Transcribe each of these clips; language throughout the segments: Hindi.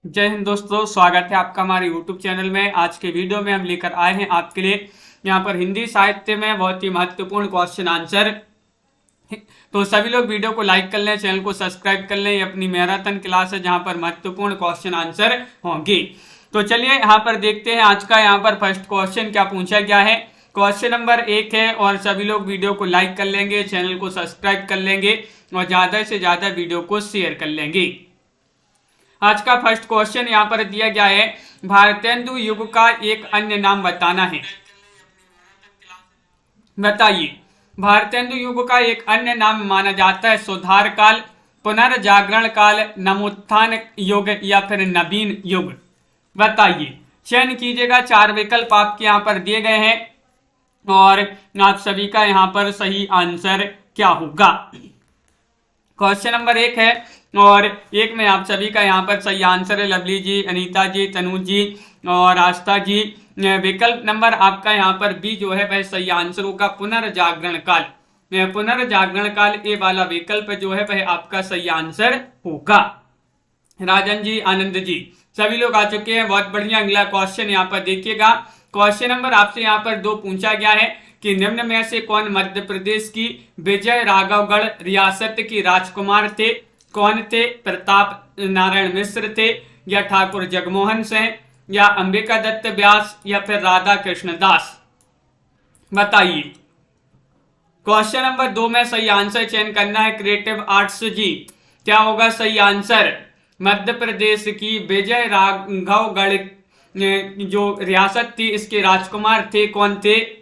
जय हिंद दोस्तों, स्वागत है आपका हमारे YouTube चैनल में। आज के वीडियो में हम लेकर आए हैं आपके लिए यहाँ पर हिंदी साहित्य में बहुत ही महत्वपूर्ण क्वेश्चन आंसर। तो सभी लोग वीडियो को लाइक कर लें, चैनल को सब्सक्राइब कर लें। ये अपनी मैराथन क्लास है जहाँ पर महत्वपूर्ण क्वेश्चन आंसर होंगे। तो चलिए यहाँ पर देखते हैं आज का यहाँ पर फर्स्ट क्वेश्चन क्या पूछा गया है। क्वेश्चन नंबर 1 है और सभी लोग वीडियो को लाइक कर लेंगे, चैनल को सब्सक्राइब कर लेंगे और ज्यादा से ज्यादा वीडियो को शेयर कर लेंगे। आज का फर्स्ट क्वेश्चन यहाँ पर दिया गया है, भारतेंदु युग का एक अन्य नाम बताना है। बताइए, भारतेंदु युग का एक अन्य नाम माना जाता है सुधार काल, पुनर्जागरण काल, नवोत्थान युग या फिर नवीन युग। बताइए, चयन कीजिएगा। 4 विकल्प आपके यहाँ पर दिए गए हैं और आप सभी का यहाँ पर सही आंसर क्या होगा। क्वेश्चन नंबर 1 है और 1 में आप सभी का यहाँ पर सही आंसर है लवली जी, अनीता जी, तनु जी और आस्था जी। विकल्प नंबर आपका यहाँ पर बी जो है वह सही आंसर होगा, पुनर्जागरण काल। पुनर्जागरण काल ए वाला विकल्प जो है वह आपका सही आंसर होगा। राजन जी, आनंद जी, सभी लोग आ चुके हैं, बहुत बढ़िया। अगला क्वेश्चन यहाँ पर देखिएगा। क्वेश्चन नंबर आपसे यहाँ पर 2 पूछा गया है कि निम्न में से कौन मध्य प्रदेश की विजय राघवगढ़ रियासत की राजकुमार थे। कौन थे? प्रताप नारायण मिश्र थे या ठाकुर जगमोहन सिंह या अंबिका दत्त व्यास या फिर राधा कृष्ण दास। बताइए, क्वेश्चन नंबर 2 में सही आंसर चयन करना है। क्रिएटिव आर्ट्स जी, क्या होगा सही आंसर? मध्य प्रदेश की विजय राघवगढ़ जो रियासत थी इसके राजकुमार थे, कौन थे?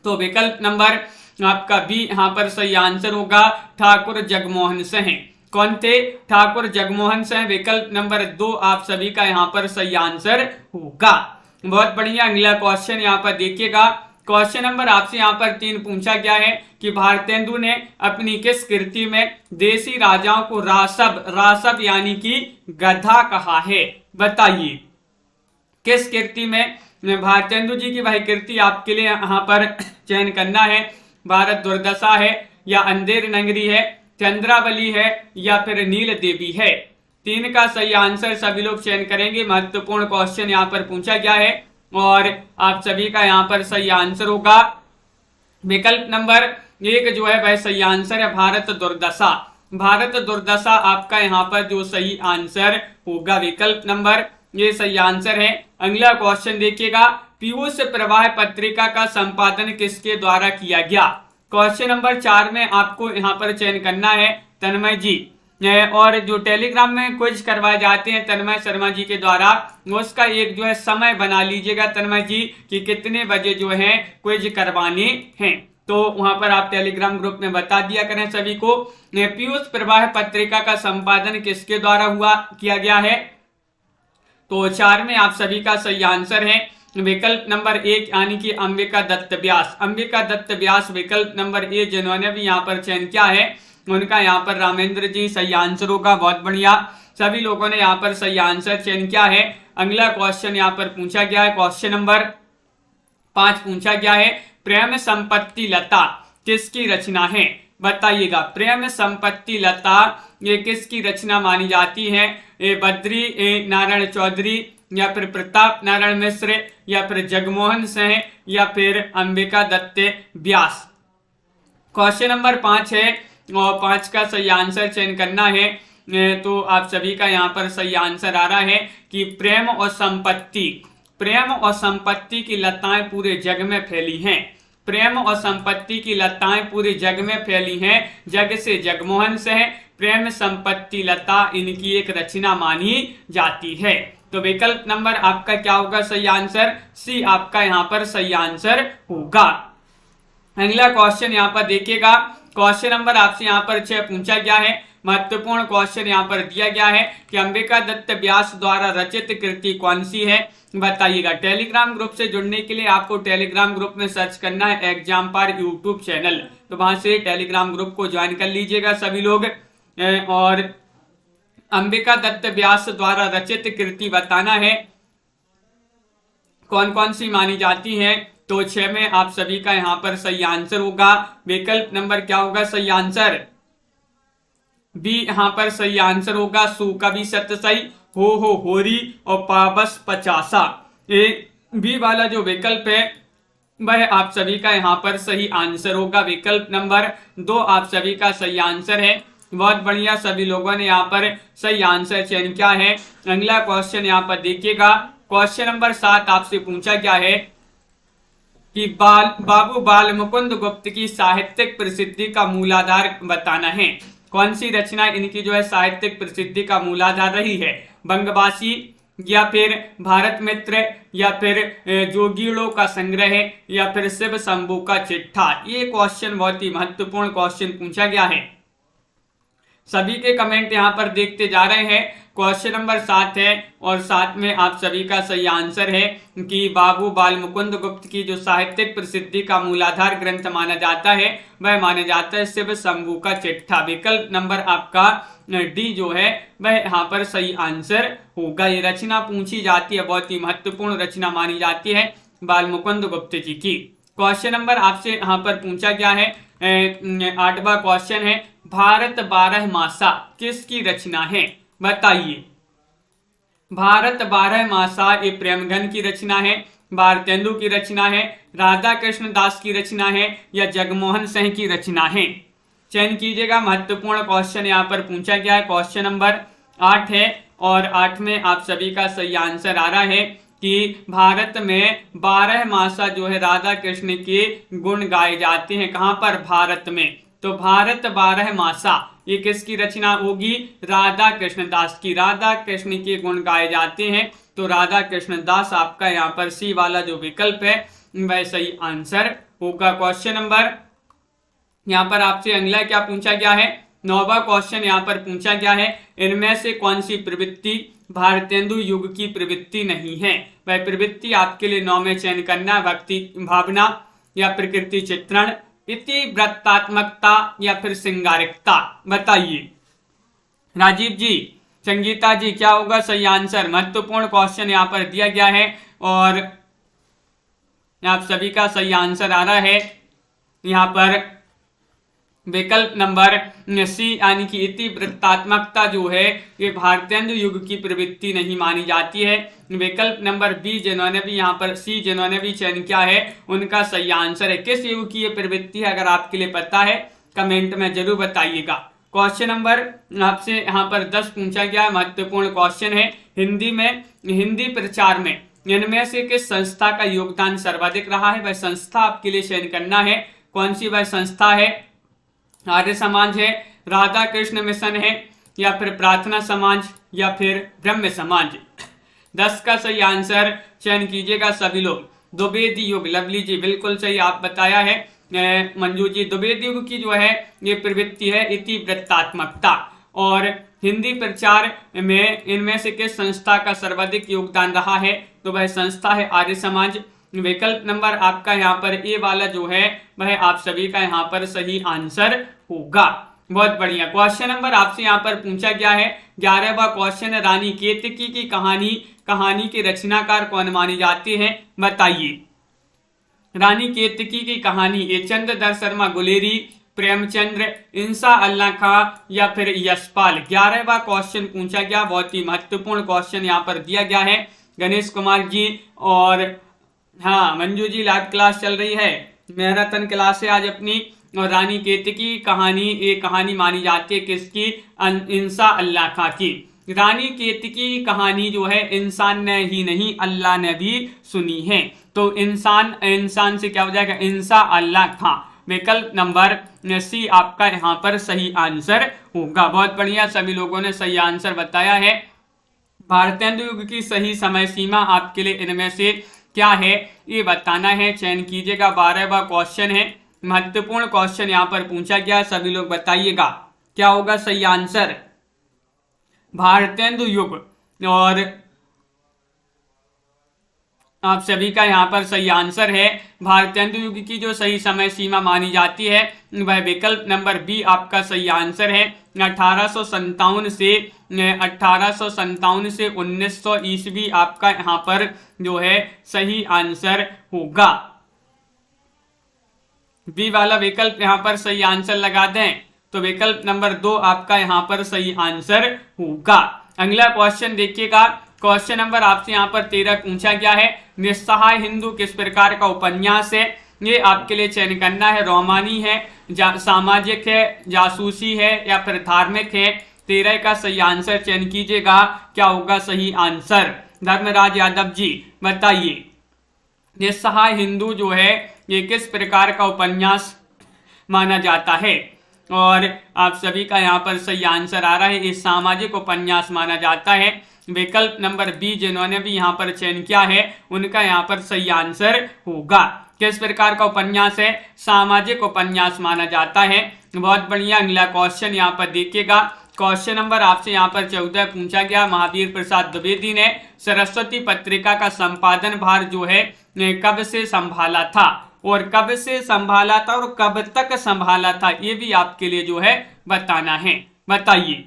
तो विकल्प नंबर आपका बी यहाँ पर सही आंसर होगा, ठाकुर जगमोहन सिंह। कौन थे? ठाकुर जगमोहन सिंह। विकल्प नंबर 2 आप सभी का यहाँ पर सही आंसर होगा। बहुत बढ़िया। अगला क्वेश्चन यहाँ पर देखिएगा। क्वेश्चन नंबर आपसे यहाँ पर 3 पूछा गया है कि भारतेंदु ने अपनी किस कृति में देसी राजाओं को रासब यानी कि गधा कहा है। बताइए, किस कृति में भारतेंदु जी की वह कृति आपके लिए यहाँ पर चयन करना है। भारत दुर्दशा है या अंधेर नगरी है, चंद्रावली है या फिर नील देवी है। 3 का सही आंसर सभी लोग चयन करेंगे। महत्वपूर्ण क्वेश्चन यहाँ पर पूछा गया है और आप सभी का यहाँ पर सही आंसर होगा विकल्प नंबर 1 जो है वह सही आंसर है, भारत दुर्दशा। भारत दुर्दशा आपका यहाँ पर जो सही आंसर होगा, विकल्प नंबर ये सही आंसर है। अगला क्वेश्चन देखिएगा। पीयूष प्रवाह पत्रिका का संपादन किसके द्वारा किया गया। क्वेश्चन नंबर 4 में आपको यहाँ पर चयन करना है तन्मय जी, और जो टेलीग्राम में क्विज करवाए जाते हैं तन्मय शर्मा जी के द्वारा, उसका एक जो है समय बना लीजिएगा तन्मय जी कि कितने बजे जो है क्विज करवाने हैं। तो वहां पर आप टेलीग्राम ग्रुप में बता दिया करें सभी को। पीयूष प्रवाह पत्रिका का संपादन किसके द्वारा किया गया है। तो 4 में आप सभी का सही आंसर है विकल्प नंबर 1 यानी कि अंबिका दत्त व्यास। अंबिका दत्त व्यास विकल्प नंबर ए जिन्होंने भी यहाँ पर चयन किया है उनका यहाँ पर रामेंद्र जी सही आंसर होगा। बहुत बढ़िया, सभी लोगों ने यहाँ पर सही आंसर चयन किया है। अगला क्वेश्चन यहाँ पर पूछा गया है। क्वेश्चन नंबर 5 पूछा गया है, प्रेम संपत्ति लता किसकी रचना है। बताइएगा, प्रेम संपत्ति लता ये किसकी रचना मानी जाती है। बद्री नारायण चौधरी या फिर प्रताप नारायण मिश्र या फिर जगमोहन सिंह या फिर अंबिका दत्त व्यास। क्वेश्चन नंबर 5 है और 5 का सही आंसर चयन करना है। तो आप सभी का यहाँ पर सही आंसर आ रहा है कि प्रेम और संपत्ति की लताएं पूरे जग में फैली हैं। प्रेम और संपत्ति की लताएं पूरे जग में फैली हैं। जग से जगमोहन सिंह, प्रेम संपत्ति लता इनकी एक रचना मानी जाती है। तो विकल्प नंबर आपका क्या होगा सही आंसर? सी आपका यहाँ पर सही आंसर होगा। अगला क्वेश्चन यहाँ पर देखिएगा। क्वेश्चन नंबर आपसे यहाँ पर 6 पूछा गया है। महत्वपूर्ण क्वेश्चन यहाँ पर दिया गया है कि अंबिका दत्त व्यास द्वारा रचित कृति कौन सी है। बताइएगा। टेलीग्राम ग्रुप से जुड़ने के लिए आपको टेलीग्राम ग्रुप में सर्च करना है एग्जाम्पार यूट्यूब चैनल, तो वहां से टेलीग्राम ग्रुप को ज्वाइन कर लीजिएगा सभी लोग। और अंबिका दत्त व्यास द्वारा रचित कृति बताना है कौन कौन सी मानी जाती है। तो 6 में आप सभी का यहाँ पर सही आंसर होगा। विकल्प नंबर क्या होगा सही आंसर? बी यहाँ पर सही आंसर होगा, सु कवि सत्यसाई हो होरी और पाबस पचासा। ये बी वाला जो विकल्प है वह आप सभी का यहाँ पर सही आंसर होगा। विकल्प नंबर 2 आप सभी का सही आंसर है। बहुत बढ़िया, सभी लोगों ने यहाँ पर सही आंसर चयन किया है। अगला क्वेश्चन यहाँ पर देखिएगा। क्वेश्चन नंबर 7 आपसे पूछा गया है कि बाबू बाल मुकुंद गुप्त की साहित्यिक प्रसिद्धि का मूलाधार बताना है। कौन सी रचना इनकी जो है साहित्यिक प्रसिद्धि का मूलाधार रही है? बंगवासी, या फिर भारत मित्र, या फिर जोगीड़ों का संग्रह, या फिर शिव शंभू का चिट्ठा। ये क्वेश्चन बहुत ही महत्वपूर्ण क्वेश्चन पूछा गया है। सभी के कमेंट यहाँ पर देखते जा रहे हैं। क्वेश्चन नंबर 7 है और 7 में आप सभी का सही आंसर है कि बाबू बाल मुकुंद गुप्त की जो साहित्यिक प्रसिद्धि का मूलाधार ग्रंथ माना जाता है वह माना जाता है शिव शंभू का चिट्ठा। विकल्प नंबर आपका डी जो है वह यहाँ पर सही आंसर होगा। ये रचना पूछी जाती है, बहुत ही महत्वपूर्ण रचना मानी जाती है बाल मुकुंद गुप्त जी की। क्वेश्चन नंबर आपसे यहाँ पर पूछा गया है 8वां क्वेश्चन है, भारत 12 मासा किसकी रचना है? बताइए। भारत 12 मासा ये प्रेमघन की रचना है, भारतेंदु की रचना है, राधा कृष्ण दास की रचना है, या जगमोहन सिंह की रचना है? चयन कीजिएगा। महत्वपूर्ण क्वेश्चन यहाँ पर पूछा गया है। क्वेश्चन नंबर 8 है और 8 में आप सभी का सही आंसर आ रहा है कि भारत में 12 मासा जो है राधा कृष्ण के गुण गाए जाते हैं। कहाँ पर? भारत में। तो भारत 12 मासा ये किसकी रचना होगी? राधा कृष्ण दास की। राधा कृष्ण के गुण गाए जाते हैं, तो राधा कृष्ण दास आपका यहाँ पर सी वाला जो विकल्प है वह सही आंसर होगा। क्वेश्चन नंबर यहाँ पर आपसे अगला क्या पूछा गया है? 9वां क्वेश्चन यहाँ पर पूछा गया है, इनमें से कौन सी प्रवृत्ति भारतेंदु युग की प्रवृत्ति नहीं है? वह प्रवृत्ति आपके लिए 9 में चयन करना। भक्ति भावना, या प्रकृति चित्रण, इतिवृत्तात्मकता, या फिर श्रृंगारिकता। बताइए राजीव जी, संगीता जी, क्या होगा सही आंसर? महत्वपूर्ण क्वेश्चन यहाँ पर दिया गया है और आप सभी का सही आंसर आ रहा है यहाँ पर विकल्प नंबर सी, यानी कि इतिवृत्तात्मकता जो है ये भारतेंदु युग की प्रवृत्ति नहीं मानी जाती है। विकल्प नंबर बी जिन्होंने भी यहाँ पर सी जिन्होंने भी चयन किया है उनका सही आंसर है। किस युग की ये प्रवृत्ति है? अगर आपके लिए पता है कमेंट में जरूर बताइएगा। क्वेश्चन नंबर आपसे यहाँ पर 10 पूछा गया, महत्वपूर्ण क्वेश्चन है। हिंदी में हिंदी प्रचार में इनमें से किस संस्था का योगदान सर्वाधिक रहा है? वह संस्था आपके लिए चयन करना है। कौन सी वह संस्था है? आर्य समाज है, राधा कृष्ण मिशन है, या फिर प्रार्थना समाज, या फिर ब्रह्म समाज? 10 का सही आंसर चयन कीजिएगा सभी लोग। द्विवेदी युग, लवली जी बिल्कुल सही आप बताया है। मंजू जी, द्विवेदी युग की जो है ये प्रवृत्ति है इतिवृत्तात्मकता। और हिंदी प्रचार में इनमें से किस संस्था का सर्वाधिक योगदान रहा है? तो वह संस्था है आर्य समाज। विकल्प नंबर आपका यहाँ पर ए वाला जो है वह आप सभी का यहाँ पर सही आंसर होगा। बहुत बढ़िया। क्वेश्चन नंबर आपसे यहाँ पर पूछा गया है 11वां क्वेश्चन, रानी केतकी की कहानी के रचनाकार कौन मानी जाते हैं? बताइए। रानी केतकी की कहानी ये चंद्रधर शर्मा गुलेरी, प्रेमचंद्र, इंसा अल्लाह खां, या फिर यशपाल? 11वां क्वेश्चन पूछा गया, बहुत ही महत्वपूर्ण क्वेश्चन यहाँ पर दिया गया है। गणेश कुमार जी और हाँ मंजू जी, लाइव क्लास चल रही है, मैराथन क्लास है आज अपनी। और रानी केतकी कहानी ये कहानी मानी जाती है किसकी? इंसा अल्लाह खां की। रानी केतकी कहानी जो है इंसान ने ही नहीं अल्लाह ने भी सुनी है। तो इंसान से क्या हो जाएगा? इंसा अल्लाह खां। विकल्प नंबर सी आपका यहाँ पर सही आंसर होगा। बहुत बढ़िया, सभी लोगों ने सही आंसर बताया है। भारतेंदु युग की सही समय सीमा आपके लिए इनमें से क्या है ये बताना है। चयन कीजिएगा। 12वां क्वेश्चन है, महत्वपूर्ण क्वेश्चन यहाँ पर पूछा गया, सभी लोग बताइएगा क्या होगा सही आंसर। भारतेंदु युग, और आप सभी का यहाँ पर सही आंसर है। भारतेंदु युग की जो सही समय सीमा मानी जाती है वह विकल्प नंबर बी आपका सही आंसर है। 1857 से 1900 ईस्वी आपका यहाँ पर जो है सही आंसर होगा। बी वाला विकल्प यहाँ पर सही आंसर लगा दें तो विकल्प नंबर 2 आपका यहाँ पर सही आंसर होगा। अगला क्वेश्चन देखिएगा, क्वेश्चन नंबर आपसे यहाँ पर 13 पूछा गया है। निस्सहाय हिंदू किस प्रकार का उपन्यास है? ये आपके लिए चयन करना है। रोमानी है, सामाजिक है, जासूसी है या फिर धार्मिक है। 13 का सही आंसर चयन कीजिएगा। क्या होगा सही आंसर? धर्मराज यादव जी बताइए, निस्सहाय हिंदू जो है ये किस प्रकार का उपन्यास माना जाता है? और आप सभी का यहाँ पर सही आंसर आ रहा है, ये सामाजिक उपन्यास माना जाता है। विकल्प नंबर बी जिन्होंने भी यहाँ पर चयन किया है उनका यहाँ पर सही आंसर होगा। किस प्रकार का उपन्यास है? सामाजिक उपन्यास माना जाता है। बहुत बढ़िया। अगला क्वेश्चन यहाँ पर देखिएगा, क्वेश्चन नंबर आपसे यहाँ पर 14 पूछा गया। महावीर प्रसाद द्विवेदी ने सरस्वती पत्रिका का संपादन भार जो है कब से संभाला था? और कब से संभाला था और कब तक संभाला था, ये भी आपके लिए जो है बताना है। बताइए।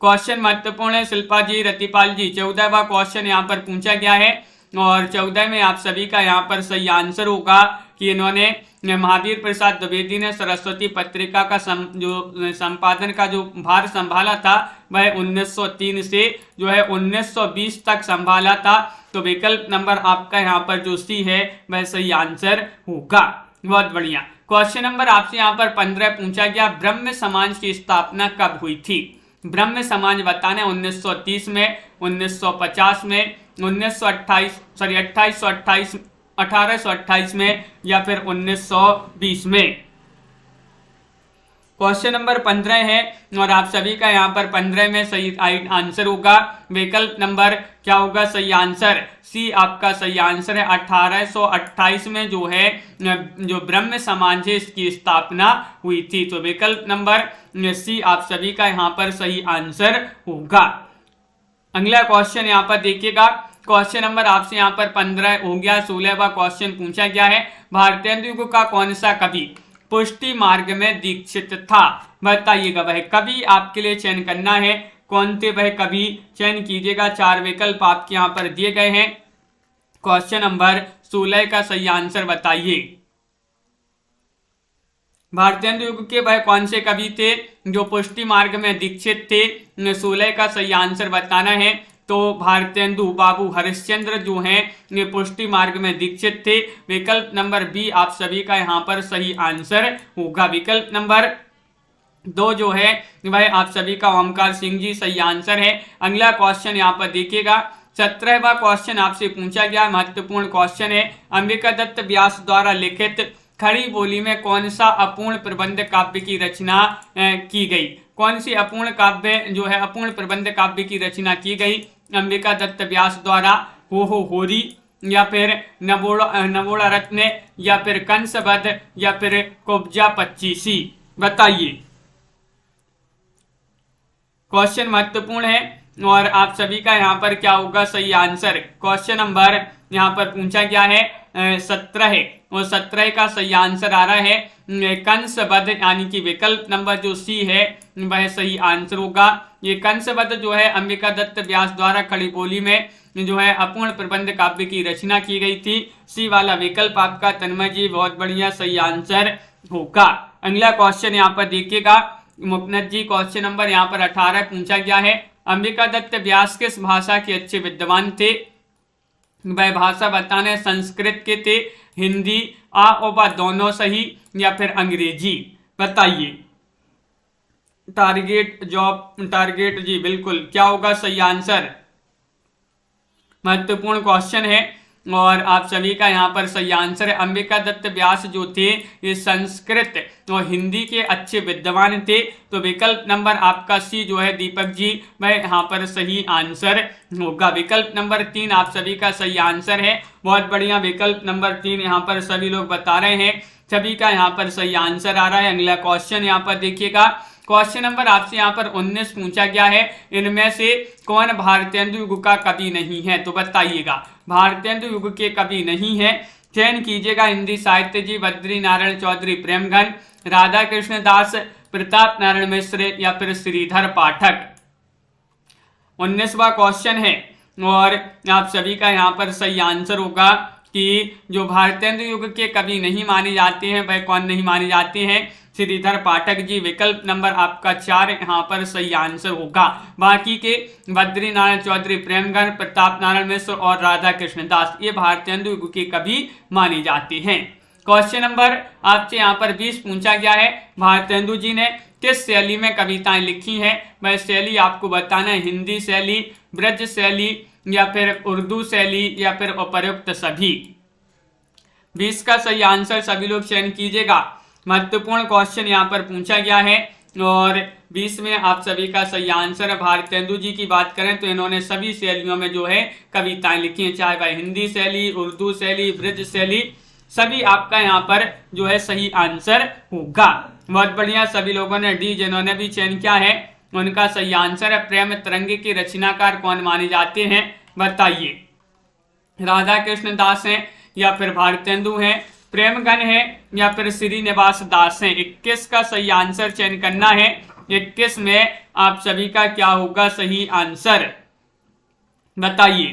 क्वेश्चन महत्वपूर्ण है शिल्पा जी, रतिपाल जी। 14वां क्वेश्चन यहाँ पर पूछा गया है और 14 में आप सभी का यहाँ पर सही आंसर होगा कि इन्होंने महावीर प्रसाद द्विवेदी ने सरस्वती पत्रिका का जो संपादन का जो भार संभाला था वह 1903 से जो है 1920 तक संभाला था। तो विकल्प नंबर आपका यहाँ पर जो सी है वह सही आंसर होगा। बहुत बढ़िया। क्वेश्चन नंबर आपसे यहाँ पर 15 पूछा गया, ब्रह्म समाज की स्थापना कब हुई थी? ब्रह्म समाज बताना है 1930 में, 1950 में, 1828 में या फिर 1920 में। क्वेश्चन नंबर 15 है और आप सभी का यहाँ पर 15 में सही आंसर होगा। विकल्प नंबर क्या होगा सही आंसर? सी आपका सही आंसर है। 1828 में जो है जो ब्रह्म समाज है इसकी स्थापना हुई थी। तो विकल्प नंबर सी आप सभी का यहाँ पर सही आंसर होगा। अगला क्वेश्चन यहाँ पर देखिएगा, क्वेश्चन नंबर आपसे यहाँ पर 15 हो गया। 16वां क्वेश्चन पूछा गया है, भारतेंदु युग का कौन सा कवि पुष्टि मार्ग में दीक्षित था? बताइएगा। वह कवि आपके लिए चयन करना है, कौन थे वह कवि चयन कीजिएगा। 4 विकल्प आपके यहाँ पर दिए गए हैं। क्वेश्चन नंबर 16 का सही आंसर बताइए। भारतेंदु युग के वह कौन से कवि थे जो पुष्टि मार्ग में दीक्षित थे? 16 का सही आंसर बताना है। तो भारतेंदु बाबू हरिश्चंद्र जो हैं ये पुष्टि मार्ग में दीक्षित थे। विकल्प नंबर बी आप सभी का यहाँ पर सही आंसर होगा। विकल्प नंबर 2 जो है वह आप सभी का ओमकार सिंह जी सही आंसर है। अगला क्वेश्चन यहाँ पर देखिएगा, 17वां क्वेश्चन आपसे पूछा गया, महत्वपूर्ण क्वेश्चन है। अंबिका दत्त व्यास द्वारा लिखित खड़ी बोली में कौन सा अपूर्ण प्रबंध काव्य की रचना की गई? कौन सी अपूर्ण काव्य जो है अपूर्ण प्रबंध काव्य की रचना की गई अंबिका दत्त व्यास द्वारा? हो होरी या फिर नवोड़ा रत्न या फिर कंसबद्ध या फिर कुब्जा पच्चीसी? बताइए। क्वेश्चन महत्वपूर्ण है और आप सभी का यहाँ पर क्या होगा सही आंसर? क्वेश्चन नंबर यहाँ पर पूछा गया है 17 है और 17 का सही आंसर आ रहा है कंसबद्ध, यानी कि विकल्प नंबर जो सी है वह सही आंसर होगा। ये कंसबद्ध जो है अंबिका दत्त व्यास द्वारा खड़ी बोली में जो है अपूर्ण प्रबंध काव्य की रचना की गई थी। सी वाला विकल्प आपका तन्मय जी बहुत बढ़िया सही आंसर होगा। अगला क्वेश्चन यहाँ पर देखिएगा मुकनद जी, क्वेश्चन नंबर यहाँ पर 18 पूछा गया है, अंबिका दत्त व्यास किस भाषा के अच्छे विद्वान थे? वह भाषा बताने संस्कृत के थे, हिंदी आ और बा दोनों सही या फिर अंग्रेजी? बताइए। टारगेट जी बिल्कुल, क्या होगा सही आंसर? महत्वपूर्ण क्वेश्चन है और आप सभी का यहाँ पर सही आंसर है। अंबिका दत्त व्यास जो थे ये संस्कृत और हिंदी के अच्छे विद्वान थे। तो विकल्प नंबर आपका सी जो है दीपक जी वह यहाँ पर सही आंसर होगा। विकल्प नंबर 3 आप सभी का सही आंसर है। बहुत बढ़िया, विकल्प नंबर 3 यहाँ पर सभी लोग बता रहे हैं, सभी का यहाँ पर सही आंसर आ रहा है। अगला क्वेश्चन यहाँ पर देखिएगा, क्वेश्चन नंबर आपसे यहाँ पर 19 पूछा गया है, इनमें से कौन भारतेंदु युग का कवि नहीं है? तो बताइएगा। भारतेंदु युग के कवि नहीं है, चयन कीजिएगा। हिंदी साहित्य जी बद्री नारायण चौधरी प्रेमगन, राधा कृष्ण दास, प्रताप नारायण मिश्र या फिर श्रीधर पाठक? 19वां क्वेश्चन है और आप सभी का यहाँ पर सही आंसर होगा कि जो भारतेंदु युग के कवि नहीं माने जाते हैं वह कौन नहीं माने जाते हैं? श्रीधर पाठक जी। विकल्प नंबर आपका 4 यहाँ पर सही आंसर होगा। बाकी के बद्री नारायण चौधरी, प्रेमगन, प्रताप नारायण मिश्र और राधा कृष्ण दास ये भारतेंदु युग के कवि माने जाते हैं। क्वेश्चन नंबर आपसे यहाँ पर 20 पूछा गया है, भारतेंदु जी ने किस शैली में कविताएं लिखी हैं? वह शैली आपको बताना है, हिंदी शैली, ब्रज शैली या फिर उर्दू शैली या फिर उपर्युक्त सभी। 20 का सही आंसर सभी लोग चयन कीजिएगा। महत्वपूर्ण क्वेश्चन यहाँ पर पूछा गया है और 20 में आप सभी का सही आंसर है। भारतेंदु जी की बात करें तो इन्होंने सभी शैलियों में जो है कविताएं लिखी हैं, चाहे वह हिंदी शैली, उर्दू शैली, ब्रज शैली, सभी आपका यहाँ पर जो है सही आंसर होगा। बहुत बढ़िया, सभी लोगों ने डी जिन्होंने भी चयन किया है उनका सही आंसर है। प्रेम तरंग के रचनाकार कौन माने जाते हैं बताइए? राधा कृष्ण दास हैं या फिर भारतेंदु हैं, प्रेमगन है या फिर श्रीनिवास दास हैं। 21 का सही आंसर चयन करना है। 21 में आप सभी का क्या होगा सही आंसर बताइए?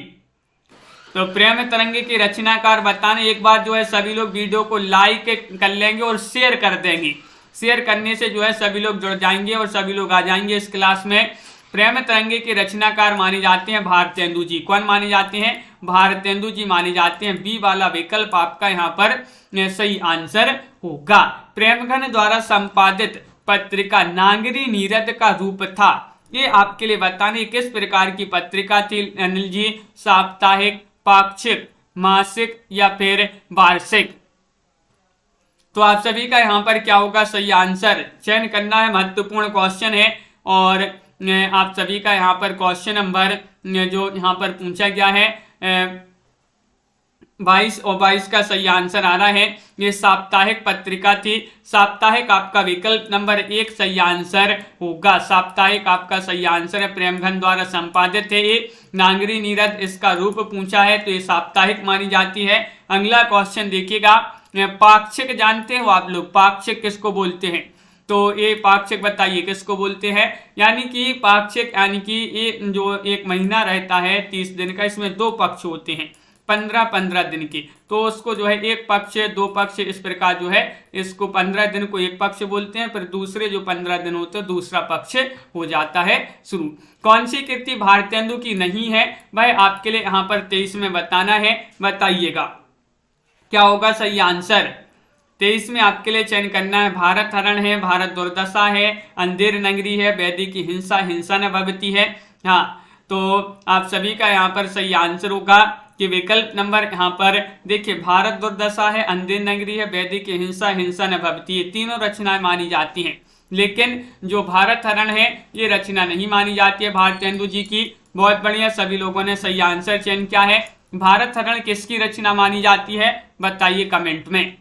तो प्रेम तरंग के रचनाकार बताने, एक बार जो है सभी लोग वीडियो को लाइक कर लेंगे और शेयर कर देंगे। शेयर करने से जो है सभी लोग जुड़ जाएंगे और सभी लोग आ जाएंगे इस क्लास में। प्रेम तरंग के रचनाकार माने जाते हैं भारतेंदु जी। कौन माने जाते हैं? भारतेंदु जी माने जाते हैं। बी वाला विकल्प आपका यहाँ पर सही आंसर होगा। प्रेमगन द्वारा संपादित पत्रिका नागरी नीरद का रूप था, ये आपके लिए बताने किस प्रकार की पत्रिका थी अनिल जी? साप्ताहिक, पाक्षिक, मासिक या फिर वार्षिक? तो आप सभी का यहाँ पर क्या होगा सही आंसर चयन करना है। महत्वपूर्ण क्वेश्चन है और आप सभी का यहाँ पर क्वेश्चन नंबर जो यहाँ पर पूछा गया है 22 और 22 का सही आंसर आ रहा है। ये साप्ताहिक पत्रिका थी। साप्ताहिक आपका विकल्प नंबर 1 सही आंसर होगा। साप्ताहिक आपका सही आंसर है। प्रेमगन द्वारा संपादित है ये। नागरी नीरद इसका रूप पूछा है तो ये साप्ताहिक मानी जाती है। अगला क्वेश्चन देखिएगा, पाक्षिक जानते हो आप लोग? पाक्षिक किसको बोलते हैं? तो ये पाक्षिक बताइए किसको बोलते हैं? यानी कि पाक्षिक यानी कि ये जो एक महीना रहता है 30 दिन का, इसमें 2 पक्ष होते हैं 15-15 दिन के, तो उसको जो है एक पक्ष 2 पक्ष इस प्रकार जो है इसको 15 दिन को एक पक्ष बोलते हैं, फिर दूसरे जो 15 दिन होते हैं दूसरा पक्ष हो जाता है शुरू। कौन सी कृति भारतेंदु की नहीं है वह आपके लिए यहाँ पर 23 में बताना है। बताइएगा क्या होगा सही आंसर? 23 में आपके लिए चयन करना है। भारत हरण है, भारत दुर्दशा है, अंधेर नगरी है, वैदिक की हिंसा, हिंसा न भवती है। हाँ, तो आप सभी का यहाँ पर सही आंसर होगा कि विकल्प नंबर यहाँ पर देखिए, भारत दुर्दशा है, अंधेर नगरी है, वैदिक की हिंसा, हिंसा न भवती है, तीनों रचनाएं मानी जाती हैं। लेकिन जो भारत हरण है ये रचना नहीं मानी जाती है भारतेंदु जी की। बहुत बढ़िया, सभी लोगों ने सही आंसर चयन किया है। भारत हरण किसकी रचना मानी जाती है बताइए कमेंट में।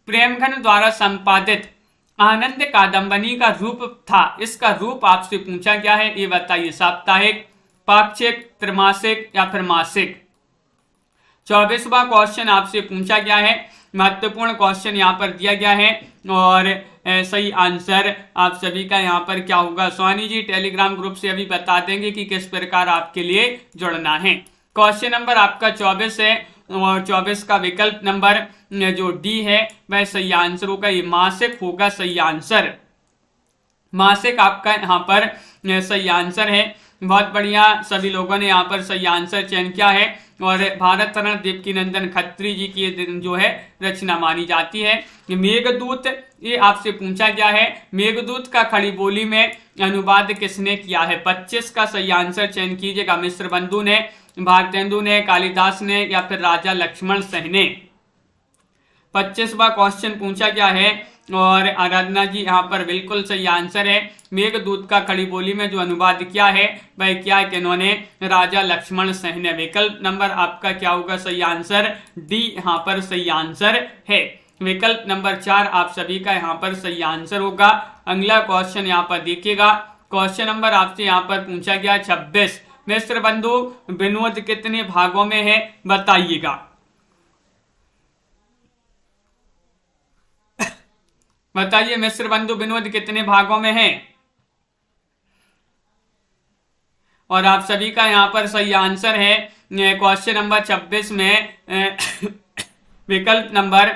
प्रेमगन द्वारा संपादित आनंद कादंबनी का रूप था, इसका रूप आपसे पूछा गया है, ये बताइए। साप्ताहिक, पाक्षिक, त्रैमासिक या फिर मासिक? 24वां क्वेश्चन आपसे पूछा गया है। महत्वपूर्ण क्वेश्चन यहाँ पर दिया गया है और सही आंसर आप सभी का यहाँ पर क्या होगा? सोनी जी टेलीग्राम ग्रुप से अभी बता देंगे कि किस प्रकार आपके लिए जुड़ना है। क्वेश्चन नंबर आपका 24 है और 24 का विकल्प नंबर जो डी है वह सही आंसर होगा। ये मासिक होगा सही आंसर। मासिक आपका यहाँ पर सही आंसर है। बहुत बढ़िया, सभी लोगों ने यहाँ पर सही आंसर चयन किया है और भारत हरण देवकीनंदन खत्री जी की जो है रचना मानी जाती है। मेघदूत ये आपसे पूछा गया है। मेघदूत का खड़ी बोली में अनुवाद किसने किया है? 25 का सही आंसर चयन कीजिएगा। मिश्र बंधु ने, भारतेंदु ने, कालिदास ने या फिर राजा लक्ष्मण सिंह ने? 25वां क्वेश्चन पूछा गया है और आराधना जी यहाँ पर बिल्कुल सही आंसर है। मेघदूत का खड़ी बोली में जो अनुवाद किया है वह क्या है कि इन्होंने राजा लक्ष्मण सिंह ने। विकल्प नंबर आपका क्या होगा सही आंसर? डी यहाँ पर सही आंसर है। विकल्प नंबर 4 आप सभी का यहाँ पर सही आंसर होगा। अगला क्वेश्चन यहाँ पर देखिएगा। क्वेश्चन नंबर आपसे यहाँ पर पूछा गया 26। मिश्र बंधु विनोद कितने भागों में है बताइएगा? बताइए मिश्र बंधु विनोद कितने भागों में है? और आप सभी का यहाँ पर सही आंसर है क्वेश्चन नंबर 26 में विकल्प नंबर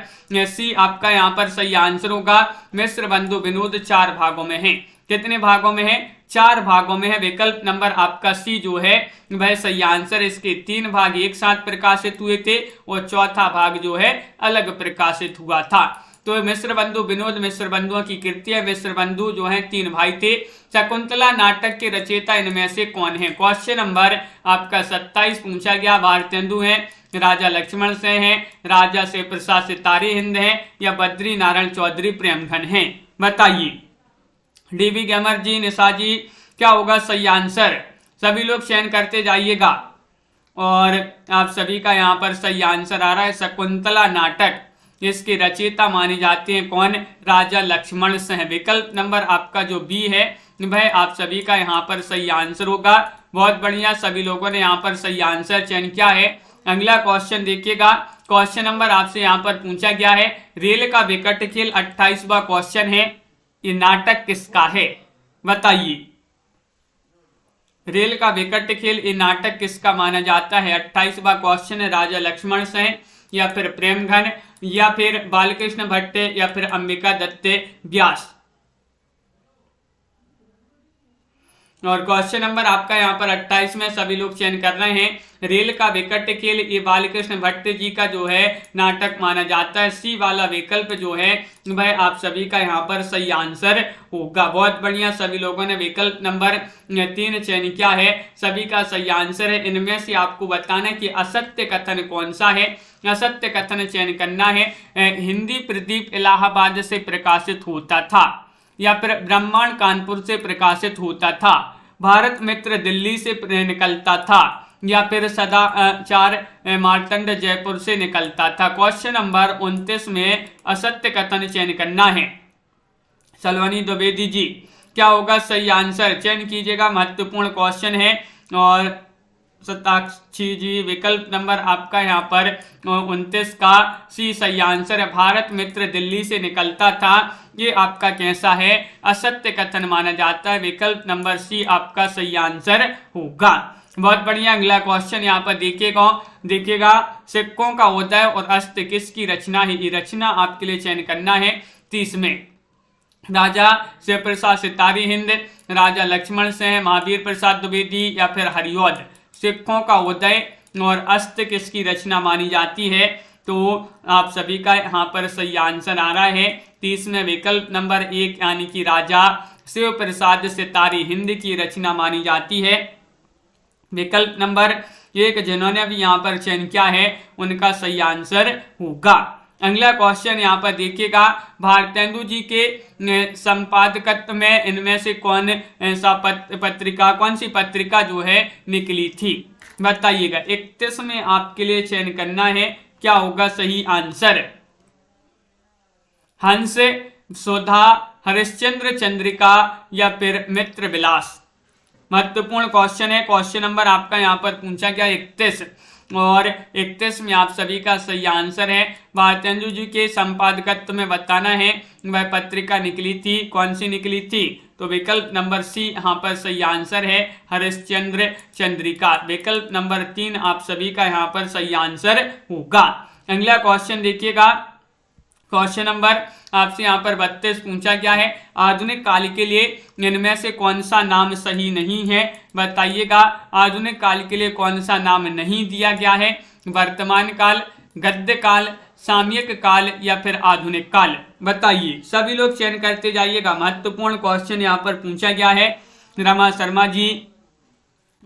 सी आपका यहाँ पर सही आंसर होगा। मिस्र बंधु विनोद 4 भागों में है। कितने भागों में है? 4 भागों में है। विकल्प नंबर आपका सी जो है वह सही आंसर। इसके 3 भाग एक साथ प्रकाशित हुए थे और चौथा भाग जो है अलग प्रकाशित हुआ था। तो मिस्र बंधु विनोद मिस्र बंधुओं की कृति है। मिस्र बंधु जो है 3 भाई थे। शकुंतला नाटक के रचयिता इनमें से कौन है? क्वेश्चन नंबर आपका 27 पूछा गया। भारतेंदु है, राजा लक्ष्मण सेन है, राजा शिव प्रसाद सितारी हिंद है या बद्री नारायण चौधरी प्रेमघन है? बताइए। डीबी गेमर जी, निशा जी, क्या होगा सही आंसर? सभी लोग चयन करते जाइएगा। और आप सभी का यहाँ पर सही आंसर आ रहा है शकुंतला नाटक। इसके रचयिता माने जाते हैं कौन? राजा लक्ष्मण सेन। विकल्प नंबर आपका जो बी है वह आप सभी का यहाँ पर सही आंसर होगा। बहुत बढ़िया, सभी लोगों ने यहाँ पर सही आंसर चयन किया है। अगला क्वेश्चन देखिएगा। क्वेश्चन नंबर आपसे यहाँ पर पूछा गया है रेल का विकट खेल। 28वां क्वेश्चन है, ये नाटक किसका है? बताइए। रेल का विकट खेल ये नाटक किसका माना जाता है? 28वां क्वेश्चन है। राजा लक्ष्मण सेन या फिर प्रेमघन या फिर बालकृष्ण भट्ट या फिर अंबिका दत्त व्यास? और क्वेश्चन नंबर आपका यहाँ पर 28 में सभी लोग चयन कर रहे हैं। रेल का विकट खेल ये बालकृष्ण भट्ट जी का जो है नाटक माना जाता है। सी वाला विकल्प जो है वह आप सभी का यहाँ पर सही आंसर होगा। बहुत बढ़िया, सभी लोगों ने विकल्प नंबर 3 चयन किया है। सभी का सही आंसर है। इनमें से आपको बताना कि असत्य कथन कौन सा है। असत्य कथन चयन करना है। हिंदी प्रदीप इलाहाबाद से प्रकाशित होता था या फिर ब्रह्मांड कानपुर से प्रकाशित होता था, भारत मित्र दिल्ली से निकलता था या फिर सदाचार मार्तंड जयपुर से निकलता था? क्वेश्चन नंबर 29 में असत्य कथन चयन करना है। सलवनी द्विवेदी जी, क्या होगा सही आंसर? चयन कीजिएगा, महत्वपूर्ण क्वेश्चन है। और सताक्षी जी, विकल्प नंबर आपका यहाँ पर 29 का सी सही आंसर है। भारत मित्र दिल्ली से निकलता था, ये आपका कैसा है? असत्य कथन माना जाता है। विकल्प नंबर सी आपका सही आंसर होगा। बहुत बढ़िया, अगला क्वेश्चन यहाँ पर देखिएगा। सिक्कों का उदय और अस्त किसकी रचना है? ये रचना आपके लिए चयन करना है। 30 में राजा शिव प्रसाद सितारी हिंद, राजा लक्ष्मण सेन, महावीर प्रसाद द्विवेदी या फिर हरिऔध? सिक्कों का उदय और अस्त किसकी रचना मानी जाती है? तो आप सभी का यहाँ पर सही आंसर आ रहा है 30 में विकल्प नंबर 1 यानी कि राजा शिव प्रसाद सितारी हिंद की रचना मानी जाती है। विकल्प नंबर 1 जिन्होंने भी यहाँ पर चयन किया है उनका सही आंसर होगा। अगला क्वेश्चन यहाँ पर देखिएगा। भारतेंदु जी के संपादकत्व में इनमें से कौन सी पत्रिका जो है निकली थी? बताइएगा। 31 में आपके लिए चयन करना है, क्या होगा सही आंसर? हंस, सुधा, हरिश्चंद्र चंद्रिका या फिर मित्र विलास? महत्वपूर्ण क्वेश्चन है। क्वेश्चन नंबर आपका यहाँ पर पूछा गया 31 और 31 में आप सभी का सही आंसर है। भारतेंदु जी के संपादकत्व में बताना है वह पत्रिका निकली थी, कौन सी निकली थी? तो विकल्प नंबर सी यहाँ पर सही आंसर है, हरिश्चंद्र चंद्रिका। विकल्प नंबर 3 आप सभी का यहाँ पर सही आंसर होगा। अगला क्वेश्चन देखिएगा। क्वेश्चन नंबर आपसे यहाँ पर 32 पूछा गया है। आधुनिक काल के लिए इनमें से कौन सा नाम सही नहीं है? बताइएगा। आधुनिक काल के लिए कौन सा नाम नहीं दिया गया है? वर्तमान काल, गद्य काल, सामयिक काल या फिर आधुनिक काल? बताइए। सभी लोग चयन करते जाइएगा। महत्वपूर्ण क्वेश्चन यहाँ पर पूछा गया है। रमा शर्मा जी,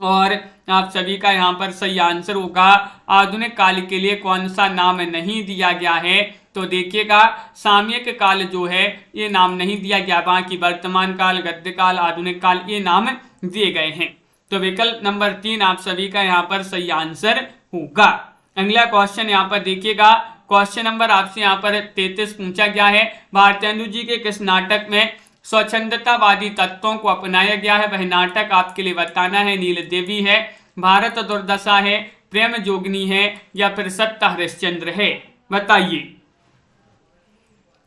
और आप सभी का यहाँ पर सही आंसर होगा आधुनिक काल के लिए कौन सा नाम नहीं दिया गया है? तो देखिएगा, सामयिक काल जो है ये नाम नहीं दिया गया, बाकी वर्तमान काल, गद्य काल, आधुनिक काल ये नाम दिए गए हैं। तो विकल्प नंबर 3 आप सभी का यहाँ पर सही आंसर होगा। अगला क्वेश्चन यहाँ पर देखिएगा। क्वेश्चन नंबर आपसे यहाँ पर 33 पूछा गया है। भारतेंदु जी के किस नाटक में स्वच्छंदतावादी तत्वों को अपनाया गया है? वह नाटक आपके लिए बताना है। नील देवी है, भारत दुर्दशा है, प्रेम जोगनी है या फिर सत्य हरिश्चंद्र है? बताइए।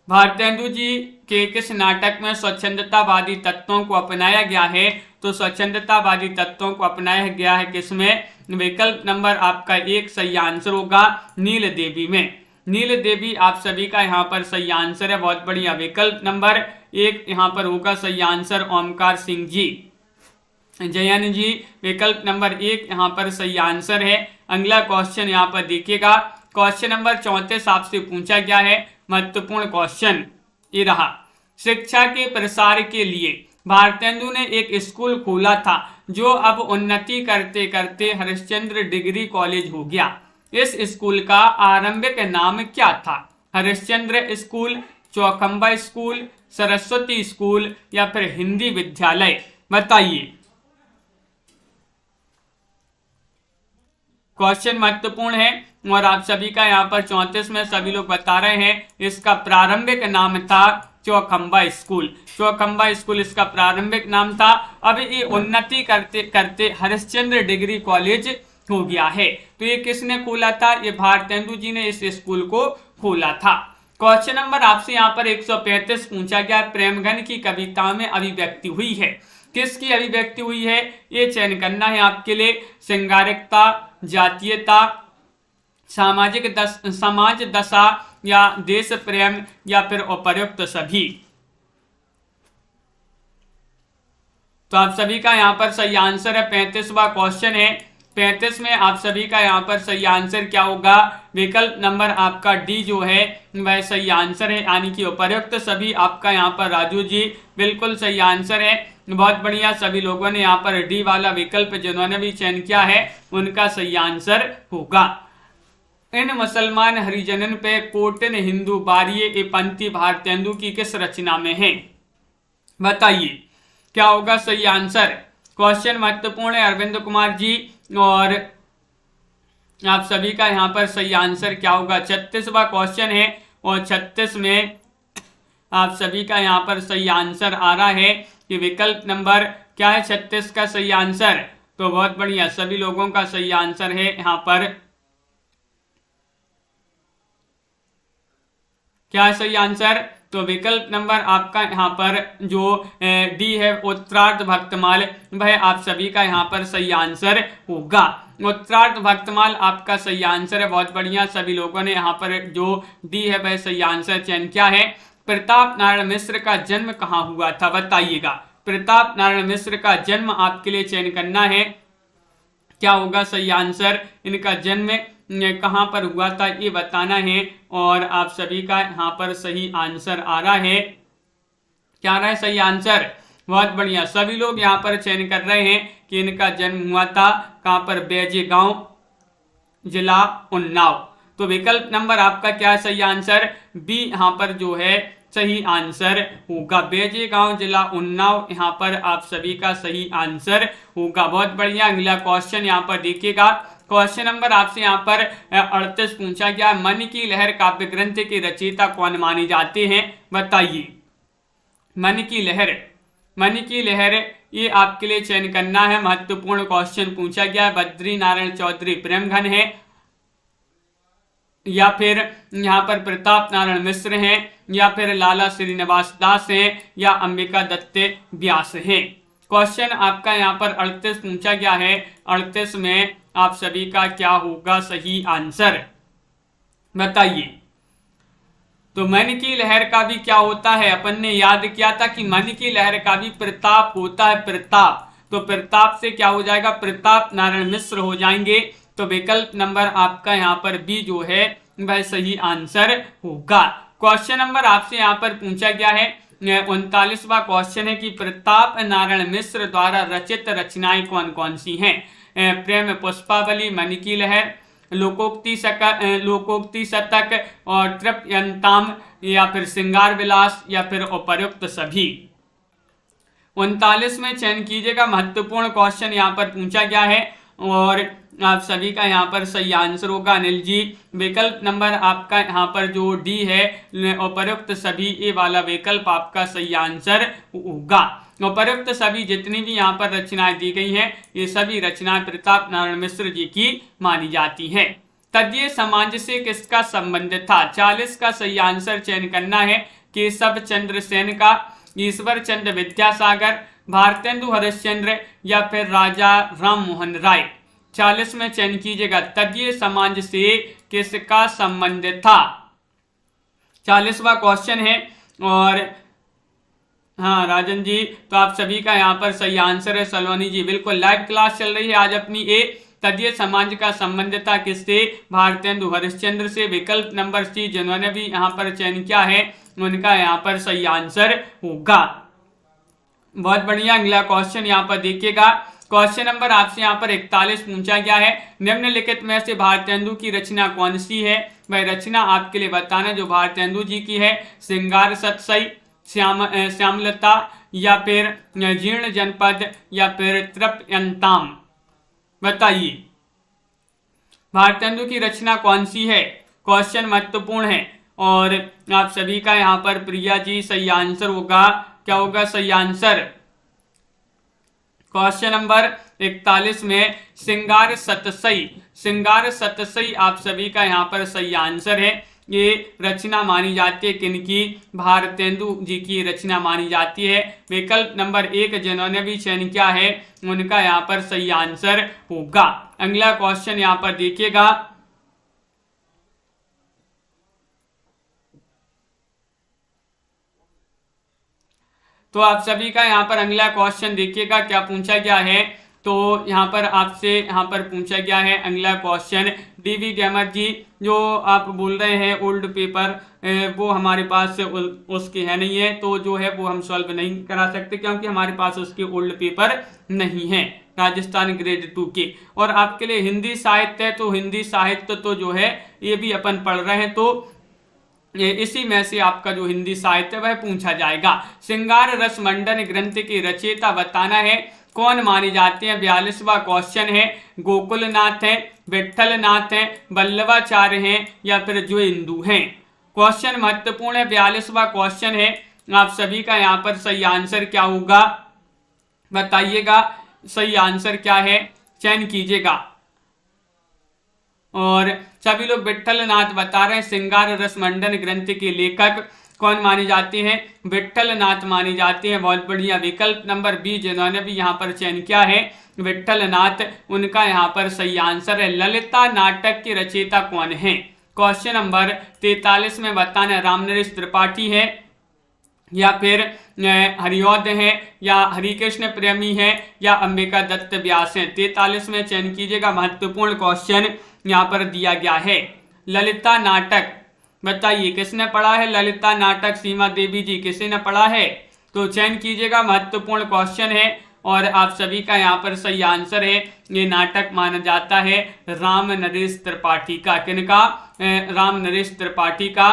भारतेंदु जी के किस नाटक में स्वच्छंदतावादी तत्वों को अपनाया गया है? तो स्वच्छंदतावादी तत्वों को अपनाया गया है किसमें? विकल्प नंबर आपका 1 सही आंसर होगा, नील देवी में। नील देवी आप सभी का यहाँ पर सही आंसर है, बहुत बढ़िया। विकल्प नंबर 1 यहाँ पर होगा सही आंसर। ओमकार सिंह जी, जयन जी, विकल्प नंबर 1 यहाँ पर सही आंसर है। अगला क्वेश्चन यहाँ पर देखिएगा, क्वेश्चन नंबर 34 आपसे पूछा गया है, महत्वपूर्ण क्वेश्चन ये रहा। शिक्षा के प्रसार के लिए भारतेंदु ने एक स्कूल खोला था जो अब उन्नति करते करते हरिश्चंद्र डिग्री कॉलेज हो गया। इस स्कूल का आरंभिक नाम क्या था? Harishchandra school, Chaukhamba school, Saraswati school या फिर हिंदी विद्यालय? बताइए। क्वेश्चन महत्वपूर्ण है और आप सभी का यहाँ पर 34 में सभी लोग बता रहे हैं इसका प्रारंभिक नाम था चौखंबा स्कूल। चौखंबा स्कूल इसका प्रारंभिक नाम था। अब ये उन्नति करते करते हरिश्चंद्र डिग्री कॉलेज हो गया है। तो ये किसने खोला था? ये भारतेंदु जी ने इस स्कूल को खोला था। क्वेश्चन नंबर आपसे यहाँ पर 135 पूछा गया, प्रेमगन की कविता में अभिव्यक्ति हुई है। किसकी अभिव्यक्ति हुई है ये चयन करना है आपके लिए। श्रृंगारिकता, जातीयता, समाज दशा या देश प्रेम या फिर उपर्युक्त सभी? तो आप सभी का यहाँ पर सही आंसर है। 35वां क्वेश्चन है। 35 में आप सभी का यहाँ पर सही आंसर क्या होगा? विकल्प नंबर आपका डी जो है वह सही आंसर है, यानी कि उपर्युक्त सभी। आपका यहाँ पर राजू जी बिल्कुल सही आंसर है, बहुत बढ़िया। सभी लोगों ने यहाँ पर डी वाला विकल्प जिन्होंने भी चयन किया है उनका सही आंसर होगा। इन मुसलमान हरिजनन पे कोटिन हिंदू बारिये ए पंक्ति भारतेंदु की किस रचना में है? बताइए क्या होगा सही आंसर। क्वेश्चन महत्वपूर्ण है अरविंद कुमार जी, और आप सभी का यहाँ पर सही आंसर क्या होगा? 36वां क्वेश्चन है और 36 में आप सभी का यहाँ पर सही आंसर आ रहा है कि विकल्प नंबर क्या है 36 का सही आंसर। तो बहुत बढ़िया, सभी लोगों का सही आंसर है यहाँ पर। क्या है सही आंसर? तो विकल्प नंबर आपका यहाँ पर जो डी है उत्तरार्ध भक्तमाल, वह आप सभी का यहाँ पर सही आंसर होगा। उत्तरार्ध भक्तमाल आपका सही आंसर है, बहुत बढ़िया। सभी लोगों ने यहाँ पर जो डी है वह सही आंसर चयन किया है। प्रताप नारायण मिश्र का जन्म कहाँ हुआ था? बताइएगा। प्रताप नारायण मिश्र का जन्म आपके लिए चयन करना है, क्या होगा सही आंसर? इनका जन्म कहाँ पर हुआ था ये बताना है, और आप सभी का यहाँ पर सही आंसर आ रहा है। क्या आ रहा है सही आंसर? बहुत बढ़िया, सभी लोग यहाँ पर चयन कर रहे हैं कि इनका जन्म हुआ था कहाँ पर? बैजे गांव, जिला उन्नाव। तो विकल्प नंबर आपका क्या है सही आंसर? बी यहाँ पर जो है सही आंसर होगा। बैजे गांव, जिला उन्नाव यहाँ पर आप सभी का सही आंसर होगा। बहुत बढ़िया। अगला क्वेश्चन यहाँ पर देखिएगा, क्वेश्चन नंबर आपसे यहाँ पर 38 पूछा गया, मन की लहर काव्य ग्रंथ के रचयिता कौन माने जाते हैं? बताइए। मन की लहर, मन की लहर ये आपके लिए चयन करना है, महत्वपूर्ण क्वेश्चन पूछा गया है। बद्री नारायण चौधरी प्रेमघन है, या फिर यहाँ पर प्रताप नारायण मिश्र हैं, या फिर लाला श्रीनिवास दास हैं, या अंबिका दत्त व्यास हैं? क्वेश्चन आपका यहाँ पर 38 पूछा गया है। 38 में आप सभी का क्या होगा सही आंसर? बताइए। तो मन की लहर का भी क्या होता है? अपन ने याद किया था कि मन की लहर का भी प्रताप होता है, प्रताप। तो प्रताप से क्या हो जाएगा? प्रताप नारायण मिश्र हो जाएंगे। तो विकल्प नंबर आपका यहाँ पर बी जो है वह सही आंसर होगा। क्वेश्चन नंबर आपसे यहाँ पर पूछा गया है 39वां क्वेश्चन है कि प्रताप नारायण मिश्र द्वारा रचित रचनाएं कौन कौन सी हैं? प्रेम पुष्पावली, मन की लहर, लोकोक्ति शतक और तृप्यंताम, या फिर श्रृंगार विलास, या फिर उपर्युक्त सभी? 39 में चयन कीजिएगा, महत्वपूर्ण क्वेश्चन यहाँ पर पूछा गया है और आप सभी का यहाँ पर सही आंसर होगा अनिल जी। विकल्प नंबर आपका यहाँ पर जो डी है उपर्युक्त सभी, ये वाला विकल्प आपका सही आंसर होगा। उपर्युक्त सभी जितनी भी यहाँ पर रचनाएं दी गई हैं ये सभी रचनाएं प्रताप नारायण मिश्र जी की मानी जाती हैं। तदीय समाज से किसका संबंध था? 40 का सही आंसर चयन करना है। केशव चंद्र सेन का, ईश्वर चंद्र विद्यासागर, भारतेंदु हरिश्चंद्र, या फिर राजा राम मोहन राय? 46 में चयन कीजिएगा, तदीय समाज से किसका संबंध था। 40वां क्वेश्चन है। और हाँ राजन जी, तो आप सभी का यहाँ पर सही आंसर है। सलोनी जी बिल्कुल, लाइव क्लास चल रही है आज अपनी। तदीय समाज का संबंध था किससे, भारतेंदु हरिश्चंद्र से। विकल्प नंबर सी जिन्होंने भी यहाँ पर चयन किया है उनका यहाँ पर सही आंसर होगा। बहुत बढ़िया। अगला क्वेश्चन यहाँ पर देखिएगा। क्वेश्चन नंबर आपसे यहाँ पर 41 पूछा गया है, निम्नलिखित में से भारतेंदु की रचना कौन सी है। वह रचना आपके लिए बताना जो भारतेंदु जी की है। श्रृंगार सतसई, श्यामलता, या फिर जीर्ण जनपद, या फिर तृप्यंताम। बताइए भारतेंदु की रचना कौन सी है। क्वेश्चन महत्वपूर्ण है और आप सभी का यहाँ पर प्रिया जी सही आंसर होगा। क्या होगा सही आंसर। क्वेश्चन नंबर 41 में श्रृंगार सतसई, श्रृंगार सतसई आप सभी का यहाँ पर सही आंसर है। ये रचना मानी जाती है किनकी, भारतेंदु जी की रचना मानी जाती है। विकल्प नंबर 1 जिन्होंने भी चयन किया है उनका यहाँ पर सही आंसर होगा। अगला क्वेश्चन यहाँ पर देखिएगा। तो आप सभी का यहाँ पर अगला क्वेश्चन देखिएगा क्या पूछा गया है। तो यहाँ पर आपसे यहाँ पर पूछा गया है अगला क्वेश्चन। डीवी गेमर जी, जो आप बोल रहे हैं ओल्ड पेपर वो हमारे पास उसके है नहीं है, तो जो है वो हम सॉल्व नहीं करा सकते क्योंकि हमारे पास उसके ओल्ड पेपर नहीं है राजस्थान ग्रेड 2 के। और आपके लिए हिंदी साहित्य है, तो हिंदी साहित्य तो जो है ये भी अपन पढ़ रहे हैं, तो इसी में से आपका जो हिंदी साहित्य वह पूछा जाएगा। श्रृंगार रस मंडन ग्रंथ के रचयिता बताना है, कौन माने जाते हैं। 42वां क्वेश्चन है। गोकुलनाथ है, विठलनाथ है, वल्लभाचार्य हैं, या फिर जो हिंदू हैं। क्वेश्चन महत्वपूर्ण है। 42वां क्वेश्चन है। आप सभी का यहाँ पर सही आंसर क्या होगा बताइएगा। सही आंसर क्या है चयन कीजिएगा। और सभी लोग विठलनाथ बता रहे हैं। श्रृंगार रस मंडन ग्रंथ के लेखक कौन माने जाते हैं, विठलनाथ माने जाते हैं। बहुत बढ़िया। विकल्प नंबर बी जिन्होंने भी यहाँ पर चयन किया है विठलनाथ, उनका यहाँ पर सही आंसर है। ललिता नाटक के रचयिता कौन है। क्वेश्चन नंबर 43 में बताना रामनरेश त्रिपाठी है, या फिर हरिऔध है, या हरिकृष्ण प्रेमी है, या अंबिका दत्त व्यास है। 43 में चयन कीजिएगा। महत्वपूर्ण क्वेश्चन यहाँ पर दिया गया है। ललिता नाटक बताइए किसने पढ़ा है ललिता नाटक। सीमा देवी जी किसी ने पढ़ा है तो चयन कीजिएगा। महत्वपूर्ण क्वेश्चन है और आप सभी का यहाँ पर सही आंसर है। ये नाटक माना जाता है राम नरेश त्रिपाठी का। किनका, राम नरेश त्रिपाठी का।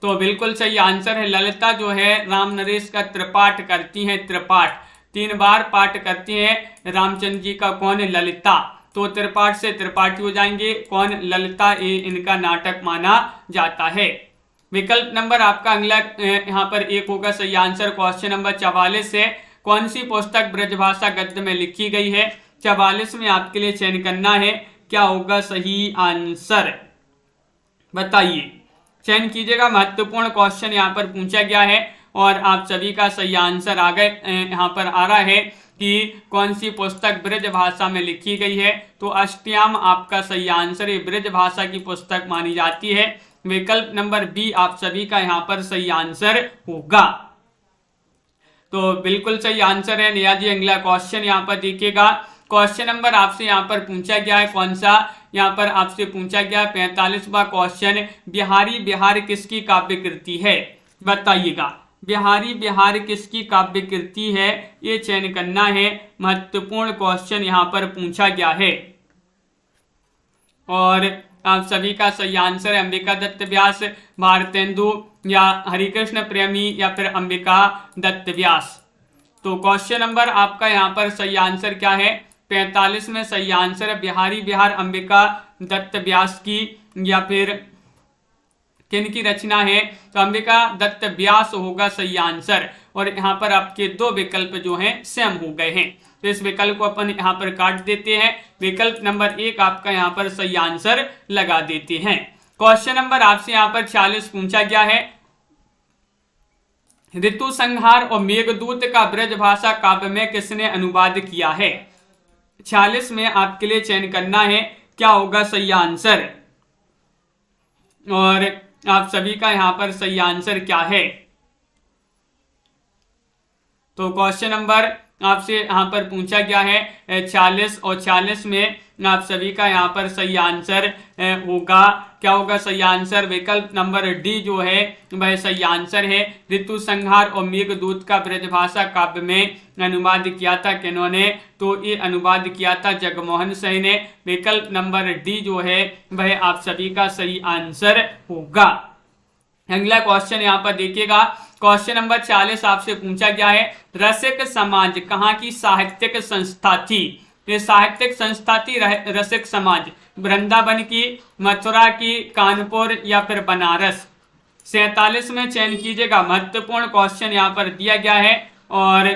तो बिल्कुल सही आंसर है। ललिता जो है राम नरेश का त्रिपाठ करती हैं। त्रिपाठ 3 बार पाठ करती हैं रामचंद्र जी का। कौन है, ललिता। तो त्रिपाठ से त्रिपाठी हो जाएंगे। कौन, ललिता। ये इनका नाटक माना जाता है। विकल्प नंबर आपका अगला यहाँ पर 1 होगा सही आंसर। क्वेश्चन नंबर 44 है। कौन सी पुस्तक ब्रजभाषा गद्य में लिखी गई है। 44 में आपके लिए चयन करना है। क्या होगा सही आंसर बताइए, चयन कीजिएगा। महत्वपूर्ण क्वेश्चन यहाँ पर पूछा गया है और आप सभी का सही आंसर आ गए यहाँ पर आ रहा है कि कौन सी पुस्तक ब्रज भाषा में लिखी गई है। तो अष्टयाम आपका सही आंसर है। ब्रज भाषा की पुस्तक मानी जाती है। विकल्प नंबर बी आप सभी का यहाँ पर सही आंसर होगा। तो बिल्कुल सही आंसर है निया जी। अगला क्वेश्चन यहाँ पर देखिएगा। क्वेश्चन नंबर आपसे यहाँ पर पूछा गया है कौन सा, यहाँ पर आपसे पूछा गया 45वां क्वेश्चन। बिहारी बिहार किसकी काव्य कृति है बताइएगा। बिहारी बिहार किसकी काव्य कृति है, ये चयन करना है। महत्वपूर्ण क्वेश्चन यहाँ पर पूछा गया है और आप सभी का सही आंसर है अंबिका दत्त व्यास, भारतेंदु, या हरिकृष्ण प्रेमी, या फिर अंबिका दत्त व्यास। तो क्वेश्चन नंबर आपका यहाँ पर सही आंसर क्या है। 45 में सही आंसर है बिहारी बिहार अंबिका दत्त व्यास की, या फिर किन की रचना है। तो अंबिका दत्त व्यास होगा सही आंसर। और यहाँ पर आपके 2 विकल्प जो हैं सेम हो गए हैं, तो इस विकल्प को अपन यहाँ पर काट देते हैं। विकल्प नंबर 1 आपका यहाँ पर सही आंसर लगा देते हैं। क्वेश्चन नंबर आपसे यहाँ पर 46 पूछा गया है। ऋतु संहार और मेघदूत का ब्रजभाषा काव्य में किसने अनुवाद किया है। 46 में आपके लिए चयन करना है क्या होगा सही आंसर, और आप सभी का यहाँ पर सही आंसर क्या है। तो क्वेश्चन नंबर आपसे यहाँ पर पूछा गया है 40 और 40 में आप सभी का यहाँ पर सही आंसर होगा क्या होगा सही आंसर, विकल्प नंबर डी जो है वह सही आंसर है। ऋतु संहार और मेघदूत का ब्रजभाषा काव्य में अनुवाद किया था किन्होंने, तो ये अनुवाद किया था जगमोहन सिंह ने। विकल्प नंबर डी जो है वह आप सभी का सही आंसर होगा। अगला क्वेश्चन यहाँ पर देखिएगा, क्वेश्चन नंबर 40 आपसे पूछा गया है रसिक समाज कहाँ की साहित्यिक संस्था थी। ये साहित्यिक संस्था थी रसिक समाज वृंदावन की, मथुरा की, कानपुर या फिर बनारस। 47 में चयन कीजिएगा। महत्वपूर्ण क्वेश्चन यहाँ पर दिया गया है और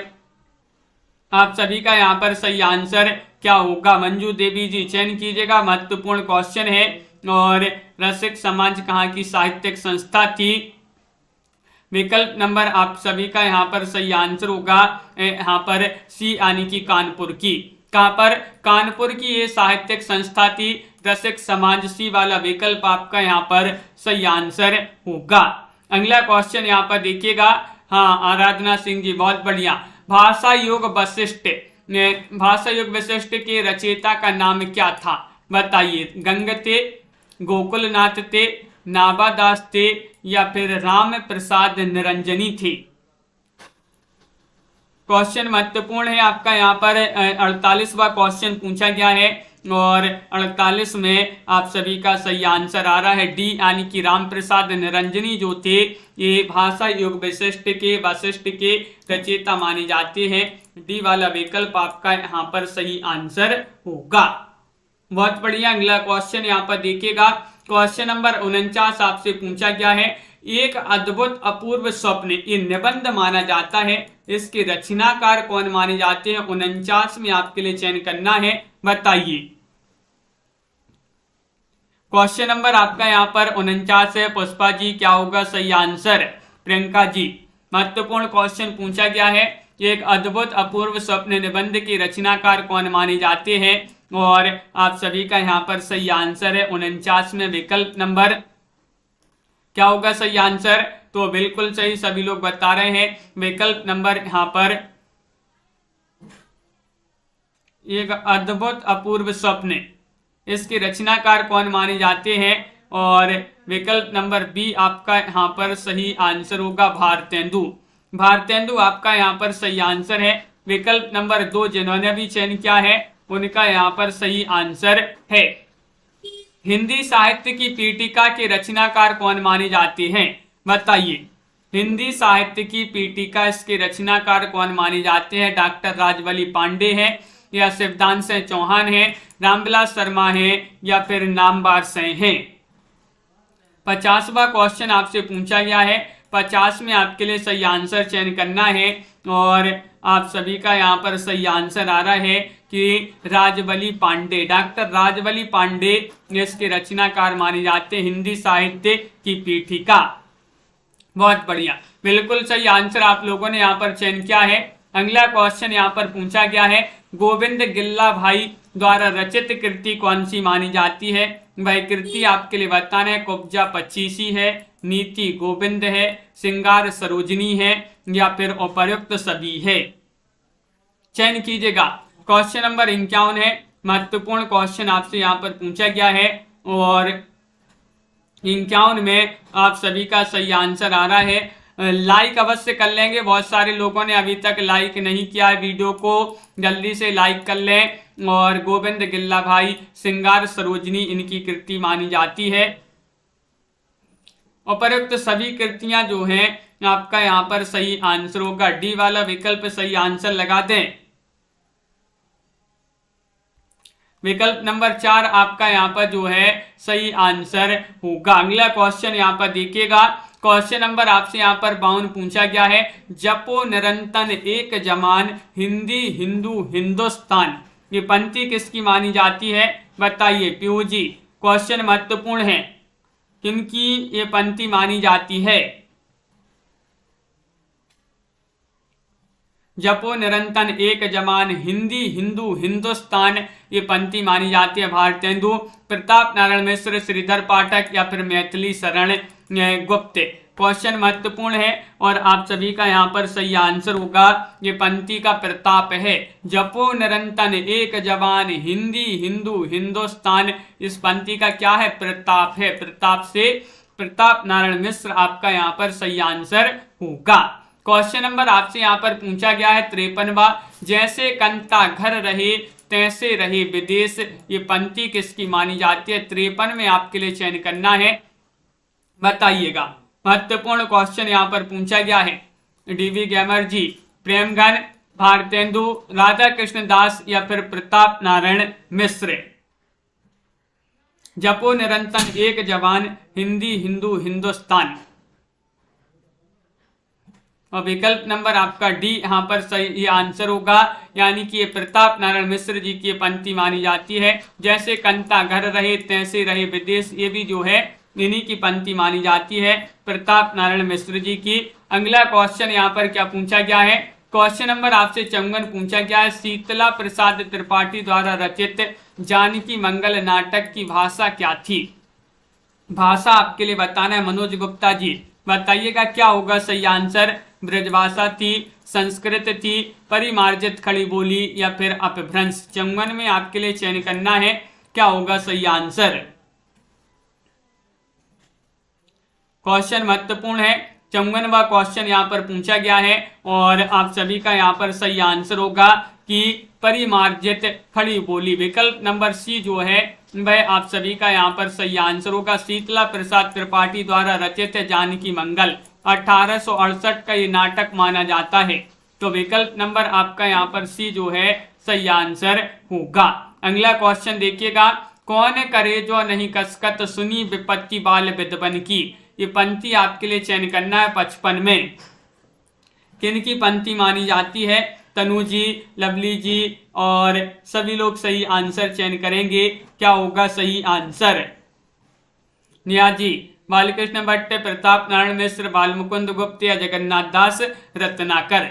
आप सभी का यहाँ पर सही आंसर क्या होगा। मंजू देवी जी चयन कीजिएगा, महत्वपूर्ण क्वेश्चन है। और रसिक समाज कहाँ की साहित्यिक संस्था थी। विकल्प नंबर आप सभी का यहाँ पर सही आंसर होगा यहाँ पर सी यानी कि कानपुर की। कहाँ पर, कानपुर की ये साहित्यिक संस्था थी रसिक समाज, सी वाला विकल्प आपका यहाँ पर सही आंसर होगा। अगला क्वेश्चन यहाँ पर देखिएगा, हाँ आराधना सिंह जी बहुत बढ़िया। भाषा योग वशिष्ठ के रचयिता का नाम क्या था बताइए। गंगते, गोकुलनाथ थे, नाभादास थे या फिर राम प्रसाद निरंजनी थे। क्वेश्चन महत्वपूर्ण है आपका यहाँ पर 48वां क्वेश्चन पूछा गया है और 48 में आप सभी का सही आंसर आ रहा है डी यानी कि राम प्रसाद निरंजनी जो थे ये भाषा योग वशिष्ठ के रचयिता माने जाते हैं। डी वाला विकल्प आपका यहाँ पर सही आंसर होगा। बहुत बढ़िया। अगला क्वेश्चन यहाँ पर देखिएगा, क्वेश्चन नंबर 49 आपसे पूछा गया है एक अद्भुत अपूर्व स्वप्न ये निबंध माना जाता है, इसके रचनाकार कौन माने जाते हैं। 49 में आपके लिए चयन करना है, बताइए। क्वेश्चन नंबर आपका यहाँ पर 49 है। पुष्पा जी क्या होगा सही आंसर। प्रियंका जी महत्वपूर्ण क्वेश्चन पूछा गया है एक अद्भुत अपूर्व स्वप्न निबंध के रचनाकार कौन माने जाते हैं और आप सभी का यहाँ पर सही आंसर है 49 में विकल्प नंबर क्या होगा सही आंसर। तो बिल्कुल सही सभी लोग बता रहे हैं, विकल्प नंबर यहाँ पर एक अद्भुत अपूर्व स्वप्न इसके रचनाकार कौन माने जाते हैं और विकल्प नंबर बी आपका यहाँ पर सही आंसर होगा भारतेंदु। भारतेंदु आपका यहाँ पर सही आंसर है। विकल्प नंबर 2 जिन्होंने भी चयन किया है उनका यहाँ पर सही आंसर है। हिंदी साहित्य की पीठिका के रचनाकार कौन माने जाते हैं बताइए। हिंदी साहित्य की पीठिका इसके रचनाकार कौन माने जाते हैं। डॉक्टर राजवली पांडे हैं या शिवदान सिंह चौहान हैं, रामविलास शर्मा हैं या फिर नामवर सिंह हैं। 50वां क्वेश्चन आपसे पूछा गया है। 50 में आपके लिए सही आंसर चयन करना है और आप सभी का यहाँ पर सही आंसर आ रहा है कि राजवली पांडे, डॉक्टर राजवली पांडे इसके रचनाकार माने जाते हैं हिंदी साहित्य की पीठिका। बहुत बढ़िया, बिल्कुल सही आंसर आप लोगों ने यहाँ पर चयन किया है। अगला क्वेश्चन यहाँ पर पूछा गया है गोविंद गिल्ला भाई द्वारा रचित कृति कौन सी मानी जाती है। वह कृति आपके लिए बताना है कुब्जा 25 है, नीति गोविंद है, श्रृंगार सरोजनी है या फिर उपर्युक्त सभी है। चयन कीजिएगा। क्वेश्चन नंबर 51 है, महत्वपूर्ण क्वेश्चन आपसे यहाँ पर पूछा गया है और 51 में आप सभी का सही आंसर आ रहा है। लाइक अवश्य कर लेंगे, बहुत सारे लोगों ने अभी तक लाइक नहीं किया है वीडियो को, जल्दी से लाइक कर लें। और गोविंद गिल्ला भाई श्रृंगार सरोजनी इनकी कृति मानी जाती है। उपर्युक्त सभी कृतियां जो हैं आपका यहाँ पर सही आंसर होगा। डी वाला विकल्प सही आंसर लगा दें। विकल्प नंबर 4 आपका यहाँ पर जो है सही आंसर होगा। अगला क्वेश्चन यहाँ पर देखिएगा, क्वेश्चन नंबर आपसे यहाँ पर 52 पूछा गया है जपो निरंतन एक जमान हिंदी हिंदू हिंदुस्तान ये पंक्ति किसकी मानी जाती है बताइए। पीयू जी क्वेश्चन महत्वपूर्ण है, किनकी ये पंक्ति मानी जाती है। जपो निरंतर एक जवान हिंदी हिंदू हिंदुस्तान, ये पंक्ति मानी जाती है भारतेंदु प्रताप नारायण मिश्र, श्रीधर पाठक या फिर मैथिली शरण गुप्त। क्वेश्चन महत्वपूर्ण है और आप सभी का यहाँ पर सही आंसर होगा, ये पंक्ति का प्रताप है। जपो निरंतर एक जवान हिंदी हिंदू हिंदुस्तान, इस पंक्ति का क्या है? प्रताप है। प्रताप से प्रताप नारायण मिश्र आपका यहाँ पर सही आंसर होगा। क्वेश्चन नंबर आपसे यहाँ पर पूछा गया है 53वां, जैसे कंता घर रहे तैसे रहे विदेश, ये पंक्ति किसकी मानी जाती है? 53 में आपके लिए चयन करना है, बताइएगा। महत्वपूर्ण क्वेश्चन यहाँ पर पूछा गया है। डीवी गेमर जी, प्रेमगन, भारतेंदु, राधा कृष्ण दास या फिर प्रताप नारायण मिश्र। जपो निरंतर एक जवान हिंदी हिंदू हिंदुस्तान, और विकल्प नंबर आपका डी यहाँ पर सही आंसर होगा, यानी कि ये प्रताप नारायण मिश्र जी की पंक्ति मानी जाती है। जैसे कंता घर रहे तैसे रहे विदेश, ये भी जो है इन्हीं की पंक्ति मानी जाती है, प्रताप नारायण मिश्र जी की। अगला क्वेश्चन यहाँ पर क्या पूछा गया है? क्वेश्चन नंबर आपसे 54 पूछा गया है, शीतला प्रसाद त्रिपाठी द्वारा रचित जानकी मंगल नाटक की भाषा क्या थी? भाषा आपके लिए बताना है मनोज गुप्ता जी, बताइएगा क्या होगा सही आंसर? ब्रजभाषा थी, संस्कृत थी, परिमार्जित खड़ी बोली या फिर अपभ्रंश। 54 में आपके लिए चयन करना है, क्या होगा सही आंसर? क्वेश्चन महत्वपूर्ण है, 54वां क्वेश्चन यहाँ पर पूछा गया है और आप सभी का यहाँ पर सही आंसर होगा कि परिमार्जित खड़ी बोली। विकल्प नंबर सी जो है वह आप सभी का यहाँ पर सही आंसर होगा। शीतला प्रसाद त्रिपाठी द्वारा रचित जानकी मंगल 1868 का ये नाटक माना जाता है, तो विकल्प नंबर आपका यहाँ पर सी जो है सही आंसर होगा। अगला क्वेश्चन देखिएगा, कौन करे जो नहीं कसकत सुनी विपत्ति बाल विद्वन की, ये पंक्ति आपके लिए चयन करना है 55 में। किन की पंक्ति मानी जाती है? तनु जी, लवली जी और सभी लोग सही आंसर चयन करेंगे, क्या होगा सही आंसर? नियाजी, बालकृष्ण भट्ट, प्रताप नारायण मिश्र, बालमुकुंद गुप्त या जगन्नाथ दास रत्नाकर।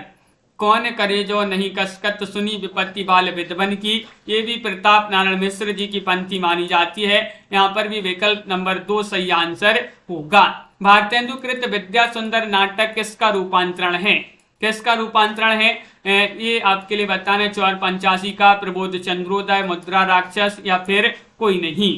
कौन करे जो नहीं कसकत सुनी विपत्ति बाल विद्वन की, ये भी प्रताप नारायण मिश्र जी की पंक्ति मानी जाती है। यहाँ पर भी विकल्प नंबर 2 सही आंसर होगा। भारतेंदु कृत विद्या सुंदर नाटक किसका रूपांतरण है? किसका रूपांतरण है? ये आपके लिए बताना है 485 का, प्रबोध चंद्रोदय, मुद्रा राक्षस या फिर कोई नहीं।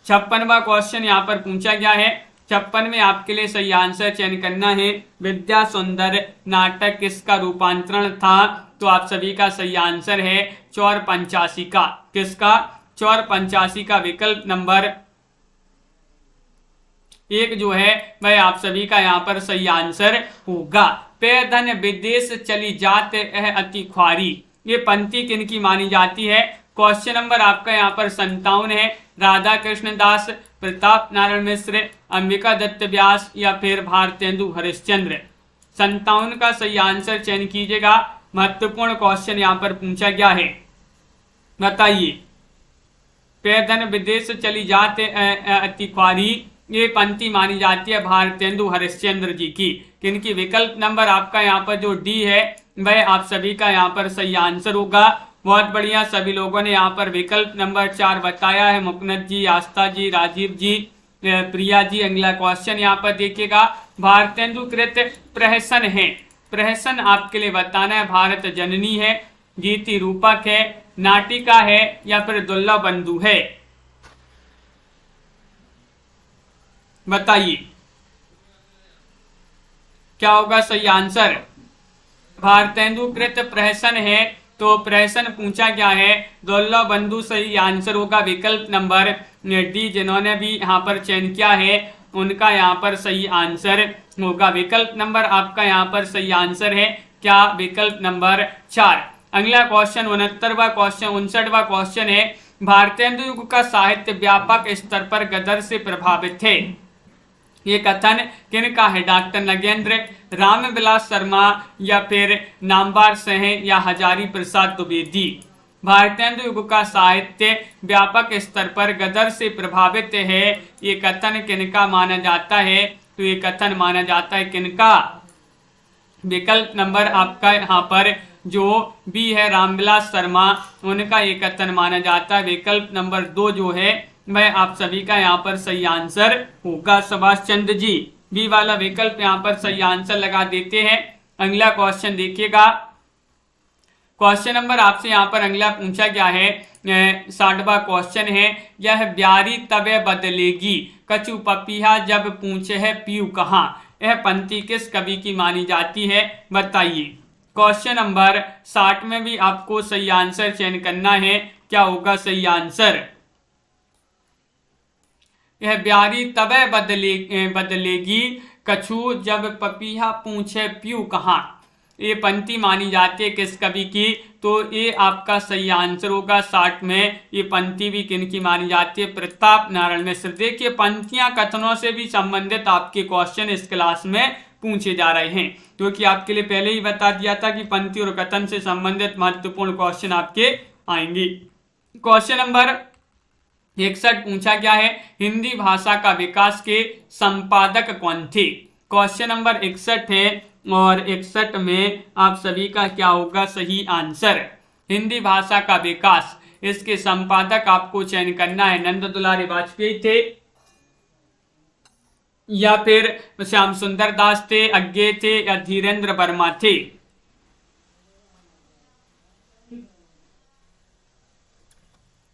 56वां क्वेश्चन यहाँ पर पूछा गया है, 56 में आपके लिए सही आंसर चयन करना है। विद्या सुंदर नाटक किसका रूपांतरण था? तो आप सभी का सही आंसर है 485 का। किसका? 485 का। विकल्प नंबर 1 जो है वह आप सभी का यहाँ पर सही आंसर होगा। पे धन विदेश चली जात अति ख्वारी, ये पंक्ति किनकी मानी जाती है? क्वेश्चन नंबर आपका यहाँ पर 57 है। राधा कृष्ण दास, प्रताप नारायण मिश्र, अंबिका दत्त व्यास या फिर भारतेंदु हरिश्चंद्र। 57 का सही आंसर चयन कीजिएगा। महत्वपूर्ण क्वेश्चन यहाँ पर पूछा गया है, बताइए। पैदन विदेश चली जाते अति ख्वारी, ये पंक्ति मानी जाती है भारतेंदु हरिश्चंद्र जी की। किनकी? विकल्प नंबर आपका यहाँ पर जो डी है वह आप सभी का यहाँ पर सही आंसर होगा। बहुत बढ़िया, सभी लोगों ने यहाँ पर विकल्प नंबर 4 बताया है। मुकनद जी, आस्था जी, राजीव जी, प्रिया जी। अगला क्वेश्चन यहाँ पर देखिएगा, भारतेंदु कृत प्रहसन है। प्रहसन आपके लिए बताना है भारत जननी है, गीति रूपक है, नाटिका है या फिर दुल्ला बंधु है, बताइए क्या होगा सही आंसर? भारतेंदु कृत प्रहसन है, तो प्रहसन पूछा गया है। दुल्ला बंधु सही आंसर होगा। विकल्प नंबर डी जिन्होंने भी यहाँ पर चयन किया है उनका यहाँ पर सही आंसर होगा। विकल्प नंबर आपका यहाँ पर सही आंसर है क्या? विकल्प नंबर 4। अगला क्वेश्चन 69वां क्वेश्चन 59वां क्वेश्चन है, भारतेंदु युग का साहित्य व्यापक स्तर पर गदर से प्रभावित है। ये कथन किनका है? डॉक्टर नगेंद्र, रामविलास शर्मा या फिर नामवर सिंह या हजारी प्रसाद द्विवेदी। भारतेंदु युग का साहित्य व्यापक स्तर पर गदर से प्रभावित है, ये कथन किनका माना जाता है? तो ये कथन माना जाता है किनका? विकल्प नंबर आपका यहाँ पर जो बी है रामविलास शर्मा, उनका ये कथन माना जाता है। विकल्प नंबर 2 जो है वह आप सभी का यहाँ पर सही आंसर होगा, सुभाष चंद्र जी। बी वाला विकल्प यहाँ पर सही आंसर लगा देते हैं। अगला क्वेश्चन देखिएगा। क्वेश्चन नंबर आपसे यहाँ पर अगला पूछा गया है, 60वां क्वेश्चन है, यह ब्यारी तबे बदलेगी कछु पपीहा जब पूछे है पीयू कहाँ। यह पंक्ति किस कवि की मानी जाती है, बताइए। क्वेश्चन नंबर 60 में भी आपको सही आंसर चयन करना है। क्या होगा सही आंसर? यह ब्यारी तबे बदलेगी कछु जब पपीहा पूछे पीयू कहाँ। ये पंक्ति मानी जाती है किस कवि की, तो ये आपका सही आंसर होगा। 60 में ये पंक्ति भी किनकी मानी जाती है, प्रताप नारायण मिश्र। देखिए पंक्तियां कथनों से भी संबंधित आपके क्वेश्चन इस क्लास में पूछे जा रहे हैं, क्योंकि आपके लिए पहले ही बता दिया था कि पंक्ति और कथन से संबंधित महत्वपूर्ण क्वेश्चन आपके आएंगे। क्वेश्चन नंबर 61 पूछा गया है, हिंदी भाषा का विकास के संपादक कौन थे। क्वेश्चन नंबर 61 है और 61 में आप सभी का क्या होगा सही आंसर। हिंदी भाषा का विकास, इसके संपादक आपको चयन करना है। नंद दुलारी वाजपेयी थे या फिर श्याम सुंदर दास थे, अज्ञे थे या धीरेन्द्र वर्मा थे।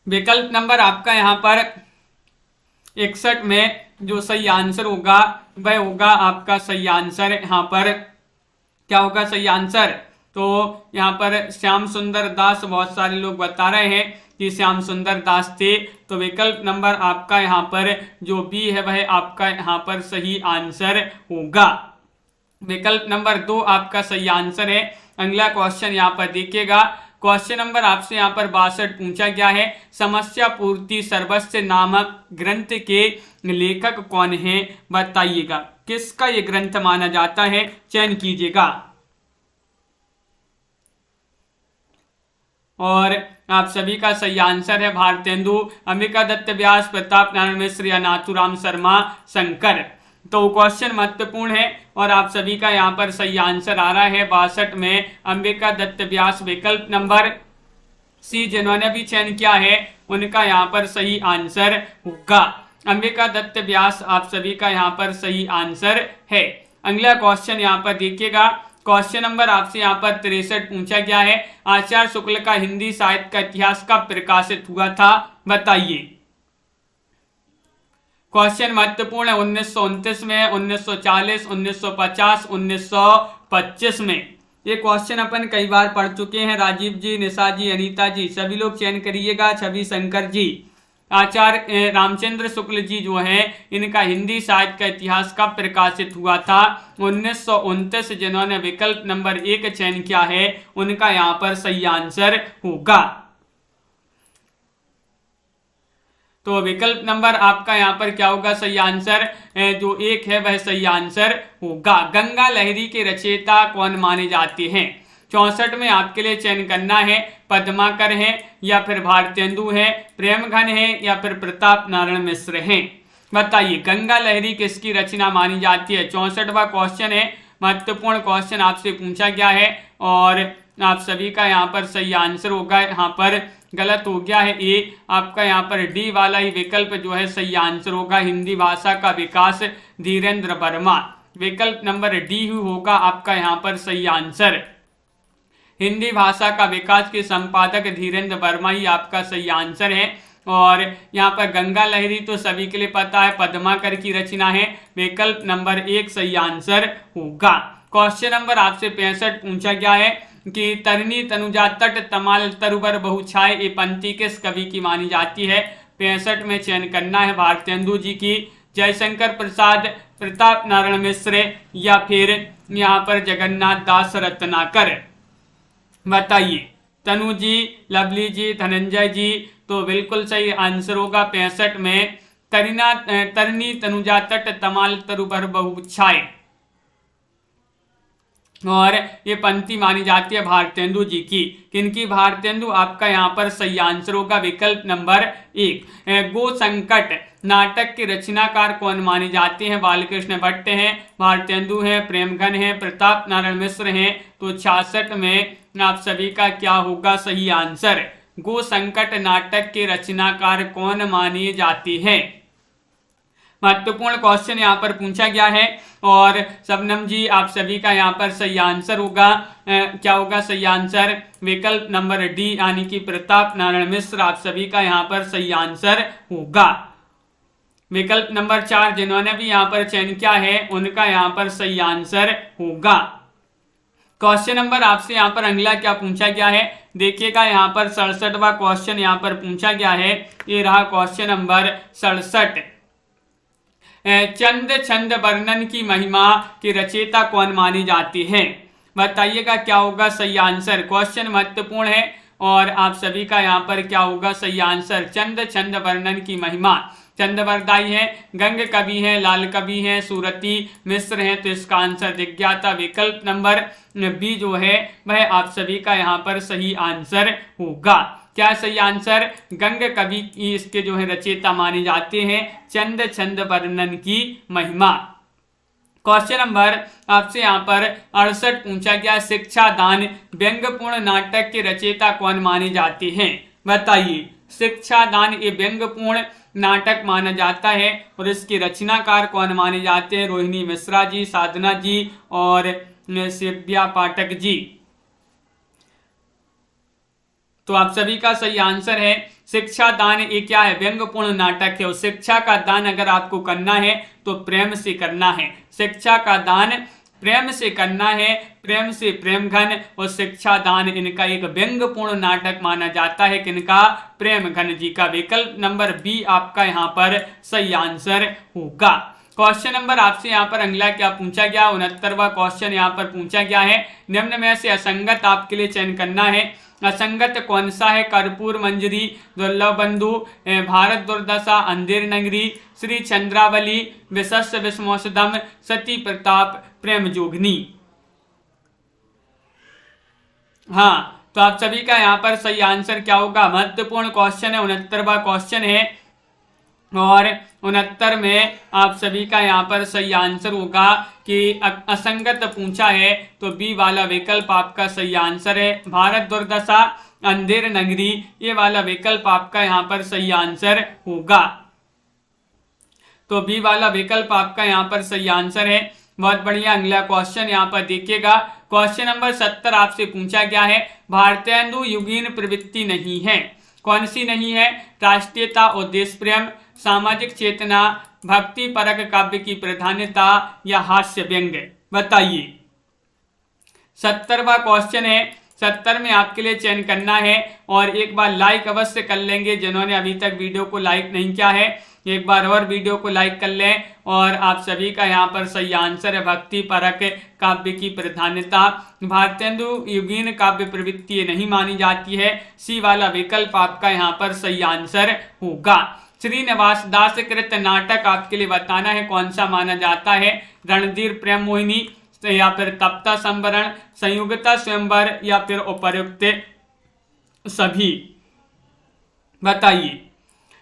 विकल्प नंबर आपका यहाँ पर 61 में जो सही आंसर होगा वह होगा आपका सही आंसर। यहाँ पर क्या होगा सही आंसर, तो यहाँ पर श्याम सुंदर दास, बहुत सारे लोग बता रहे हैं कि श्याम सुंदर दास थे, तो विकल्प नंबर आपका यहाँ पर जो बी है वह आपका यहाँ पर सही आंसर होगा। विकल्प नंबर 2 आपका सही आंसर है। अगला क्वेश्चन यहाँ पर देखिएगा। क्वेश्चन नंबर आपसे यहाँ पर 62 पूछा गया है, समस्या पूर्ति सर्वस्व नामक ग्रंथ के लेखक कौन है, बताइएगा। किसका ये ग्रंथ माना जाता है, चयन कीजिएगा। और आप सभी का सही आंसर है भारतेंदु, अंबिका दत्त व्यास, प्रताप नारायण मिश्र या नाथूराम शर्मा शंकर। तो क्वेश्चन महत्वपूर्ण है और आप सभी का यहाँ पर सही आंसर आ रहा है 62 में अंबिका दत्त व्यास। विकल्प नंबर सी जिन्होंने भी चयन किया है उनका यहाँ पर सही आंसर होगा। अंबिका दत्त व्यास आप सभी का यहाँ पर सही आंसर है। अगला क्वेश्चन यहाँ पर देखिएगा। क्वेश्चन नंबर आपसे यहाँ पर 63 पूछा गया है, आचार्य शुक्ल का हिंदी साहित्य का इतिहास कब प्रकाशित हुआ था, बताइए। क्वेश्चन महत्वपूर्ण है। 1929 में, 1940, 1950, 1925 में। ये क्वेश्चन अपन कई बार पढ़ चुके हैं। राजीव जी, निशा जी, अनीता जी, सभी लोग चयन करिएगा। छवि शंकर जी, आचार्य रामचंद्र शुक्ल जी जो हैं, इनका हिंदी साहित्य का इतिहास कब प्रकाशित हुआ था, 1929। जिन्होंने विकल्प नंबर 1 चयन किया है उनका यहाँ पर सही आंसर होगा। तो विकल्प नंबर आपका यहाँ पर क्या होगा सही आंसर, जो 1 है वह सही आंसर होगा। गंगा लहरी के रचयिता कौन माने जाते हैं। 64 में आपके लिए चयन करना है, पद्माकर हैं या फिर भारतेंदु हैं, प्रेमघन हैं या फिर प्रताप नारायण मिश्र हैं, बताइए। गंगा लहरी किसकी रचना मानी जाती है। 64वां क्वेश्चन है, महत्वपूर्ण क्वेश्चन आपसे पूछा गया है और आप सभी का यहाँ पर सही आंसर होगा। यहाँ पर गलत हो गया है ए, आपका यहाँ पर डी वाला ही विकल्प जो है सही आंसर होगा। हिंदी भाषा का विकास धीरेन्द्र वर्मा, विकल्प नंबर डी होगा आपका यहाँ पर सही आंसर। हिंदी भाषा का विकास के संपादक धीरेन्द्र वर्मा ही आपका सही आंसर है। और यहाँ पर गंगा लहरी तो सभी के लिए पता है, पद्माकर की रचना है, विकल्प नंबर 1 सही आंसर होगा। क्वेश्चन नंबर आपसे 65 पूछा गया है कि तरनी तनुजा तट तमाल तरुबर बहुछाए, ये पंक्ति किस कवि की मानी जाती है। 65 में चयन करना है, भारतेंदु जी की, जयशंकर प्रसाद, प्रताप नारायण मिश्र या फिर यहाँ पर जगन्नाथ दास रत्नाकर, बताइए। तनु जी, लवली जी, धनंजय जी, तो बिल्कुल सही आंसर होगा 65 में तरनी तनुजा तट तमाल तरुबर बहुछाए। और ये पंक्ति मानी जाती है भारतेंदु जी की। किनकी? भारतेंदु। आपका यहाँ पर सही आंसर होगा विकल्प नंबर 1। गो संकट नाटक के रचनाकार कौन माने जाते हैं? बालकृष्ण भट्ट हैं, भारतेंदु हैं, प्रेमघन हैं, प्रताप नारायण मिश्र हैं। तो 66 में आप सभी का क्या होगा सही आंसर? गो संकट नाटक के रचनाकार कौन माने जाते हैं? महत्वपूर्ण क्वेश्चन यहाँ पर पूछा गया है और शबनम जी आप सभी का यहाँ पर सही आंसर होगा क्या होगा सही आंसर? विकल्प नंबर डी यानी कि प्रताप नारायण मिश्र आप सभी का यहाँ पर सही आंसर होगा। विकल्प नंबर 4 जिन्होंने भी यहाँ पर चयन किया है उनका यहाँ पर सही आंसर होगा। क्वेश्चन नंबर आपसे यहाँ पर अगला क्या पूछा गया है? देखिएगा यहाँ पर 67वां क्वेश्चन यहाँ पर पूछा गया है। ये रहा क्वेश्चन नंबर 67। चंद छंद वर्णन की महिमा की रचयिता कौन मानी जाती है? बताइएगा क्या होगा सही आंसर। क्वेश्चन महत्वपूर्ण है और आप सभी का यहाँ पर क्या होगा सही आंसर? चंद छंद वर्णन की महिमा। चंद्रवरदाई है, गंग कवि है, लाल कवि है, सूरती मिश्र है। तो इसका आंसर दिख गया था। विकल्प नंबर बी जो है वह आप सभी का यहाँ पर सही आंसर होगा। क्या सही आंसर? गंग कवि की इसके जो है रचयिता माने जाते हैं। चंद छंद वर्णन की महिमा। क्वेश्चन नंबर आपसे यहाँ पर 68 पूछा गया। शिक्षा दान व्यंग्यपूर्ण नाटक के रचयिता कौन माने जाते हैं? बताइए। शिक्षा दान ये व्यंग्यपूर्ण नाटक माना जाता है और इसके रचनाकार कौन माने जाते हैं? रोहिणी मिश्रा जी, साधना जी और शिव्या पाठक जी। तो आप सभी का सही आंसर है शिक्षा दान। ये क्या है? व्यंग्यपूर्ण नाटक है और शिक्षा का दान अगर आपको करना है तो प्रेम से करना है। शिक्षा का दान प्रेम से करना है, प्रेम से प्रेमघन और शिक्षा दान इनका एक व्यंग्यपूर्ण नाटक माना जाता है। किनका? प्रेमघन जी का। विकल्प नंबर बी आपका यहाँ पर सही आंसर होगा। क्वेश्चन नंबर आपसे यहाँ पर अगला क्या पूछा गया? 69वां क्वेश्चन यहाँ पर पूछा गया है। निम्न में से असंगत आपके लिए चयन करना है। असंगत कौन सा है? कर्पूर मंजरी, दुर्लभ बंधु, भारत दुर्दशा, अंधेर नगरी, श्री चंद्रावली, विशस्य विस्मोसदम, सती प्रताप, प्रेम जोगनी। हाँ, तो आप सभी का यहाँ पर सही आंसर क्या होगा? महत्वपूर्ण क्वेश्चन है, 69वां क्वेश्चन है और 69 में आप सभी का यहाँ पर सही आंसर होगा कि असंगत पूछा है तो बी वाला विकल्प आपका सही आंसर है। भारत दुर्दशा, अंधेर नगरी ये वाला विकल्प आपका यहाँ पर सही आंसर होगा। तो बी वाला विकल्प आपका यहाँ पर सही आंसर है। बहुत बढ़िया। अगला क्वेश्चन यहाँ पर देखिएगा। क्वेश्चन नंबर 70 आपसे पूछा गया है। भारतेंदु युगीन प्रवृत्ति नहीं है। कौन सी नहीं है? राष्ट्रीयता और देश प्रेम, सामाजिक चेतना, भक्ति परक काव्य की प्रधानता या हास्य व्यंग। बताइए। 70वां क्वेश्चन है। 70 में आपके लिए चयन करना है और एक बार लाइक अवश्य कर लेंगे जिन्होंने अभी तक वीडियो को लाइक नहीं किया है। एक बार और वीडियो को लाइक कर लें और आप सभी का यहाँ पर सही आंसर है भक्ति परक काव्य की प्रधानता। भारतेंदु युगीन काव्य प्रवृत्ति नहीं मानी जाती है। सी वाला विकल्प आपका यहाँ पर सही आंसर होगा। श्रीनिवास दास कृत नाटक आपके लिए बताना है कौन सा माना जाता है। रणधीर प्रेम मोहिनी या फिर तप्ता संवरण, संयुक्ता स्वयंवर या फिर उपर्युक्त सभी। बताइए।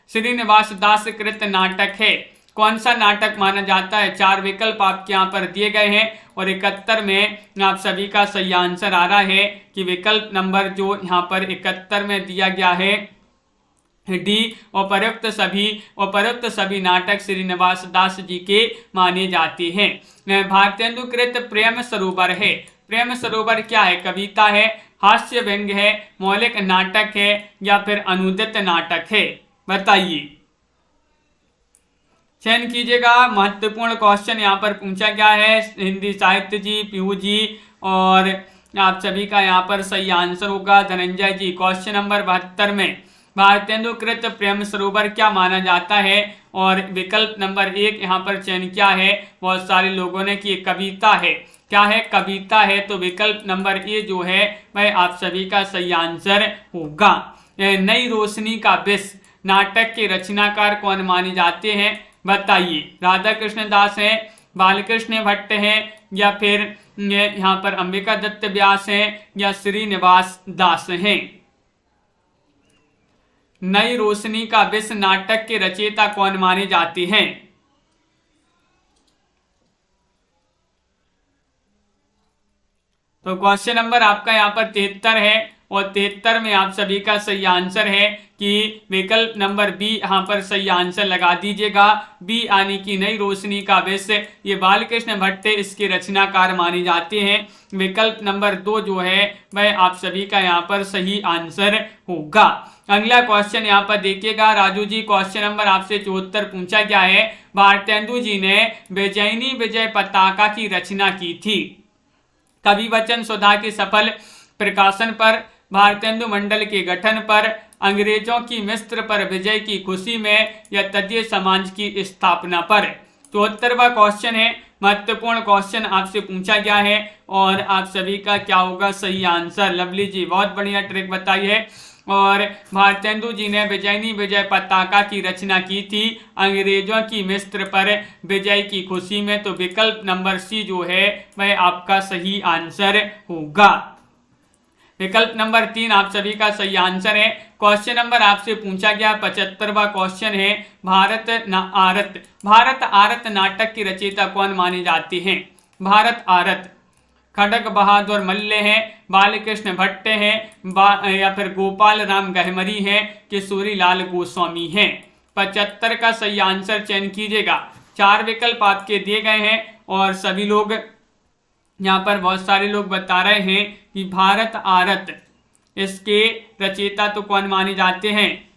श्रीनिवास दास कृत नाटक है। कौन सा नाटक माना जाता है? 4 विकल्प आपके यहाँ पर दिए गए हैं और 71 में आप सभी का सही आंसर आ रहा है कि विकल्प नंबर जो यहाँ पर 71 में दिया गया है डी, उपरोक्त सभी नाटक श्रीनिवास दास जी के माने जाते हैं। भारतेंदु कृत प्रेम सरोवर है। प्रेम सरोवर क्या है? कविता है, हास्य व्यंग्य है, मौलिक नाटक है या फिर अनुदित नाटक है। बताइए। चयन कीजिएगा। महत्वपूर्ण क्वेश्चन यहाँ पर पूछा गया है। हिंदी साहित्य जी, पीयू जी और आप सभी का यहाँ पर सही आंसर होगा धनंजय जी। क्वेश्चन नंबर 72 में भारतेंदु कृत प्रेम सरोवर क्या माना जाता है और विकल्प नंबर 1 यहाँ पर चयन किया है बहुत सारे लोगों ने कि कविता है। क्या है? कविता है। तो विकल्प नंबर ए जो है वह आप सभी का सही आंसर होगा। नई रोशनी का विष नाटक के रचनाकार कौन माने जाते हैं? बताइए। राधा कृष्ण दास हैं, बालकृष्ण भट्ट हैं या फिर ये यहाँ पर अंबिका दत्त व्यास हैं या श्रीनिवास दास हैं। नई रोशनी का विश्व नाटक के रचयिता कौन माने जाते हैं? तो क्वेश्चन नंबर आपका यहाँ पर 73 है और 73 में आप सभी का सही आंसर है कि विकल्प नंबर बी यहाँ पर सही आंसर लगा दीजिएगा। बी यानी कि नई रोशनी का विश्व, ये बालकृष्ण भट्ट इसके रचनाकार माने जाते हैं। विकल्प नंबर 2 जो है वह आप सभी का यहाँ पर सही आंसर होगा। अगला क्वेश्चन यहाँ पर देखिएगा राजू जी, क्वेश्चन नंबर आपसे 74 पूछा गया है। भारतेंदु जी ने विजयिनी विजय पताका की रचना की थी। कवि वचन सुधा के सफल प्रकाशन पर, भारतेंदु मंडल के गठन पर, अंग्रेजों की मिस्र पर विजय की खुशी में या तटीय समाज की स्थापना पर। 74वां क्वेश्चन है, महत्वपूर्ण क्वेश्चन आपसे पूछा गया है और आप सभी का क्या होगा सही आंसर। लवली जी बहुत बढ़िया ट्रिक बताई है। और भारतेंदु जी ने विजयिनी विजय पताका की रचना की थी अंग्रेजों की मिस्र पर विजय की खुशी में। तो विकल्प नंबर सी जो है वह आपका सही आंसर होगा। विकल्प नंबर 3 आप सभी का सही आंसर है। क्वेश्चन नंबर आपसे पूछा गया 75वां क्वेश्चन है, भारत आरत नाटक की रचयिता कौन माने जाते हैं? भारत आरत खड़ग बहादुर मल्ल हैं, बालकृष्ण भट्ट हैं, या फिर गोपाल राम गहमरी हैं, किशोरी लाल गोस्वामी हैं। 75 का सही आंसर चयन कीजिएगा। 4 विकल्प आपके दिए गए हैं और सभी लोग यहाँ पर बहुत सारे लोग बता रहे हैं कि भारत आरत इसके रचयिता तो कौन माने जाते हैं।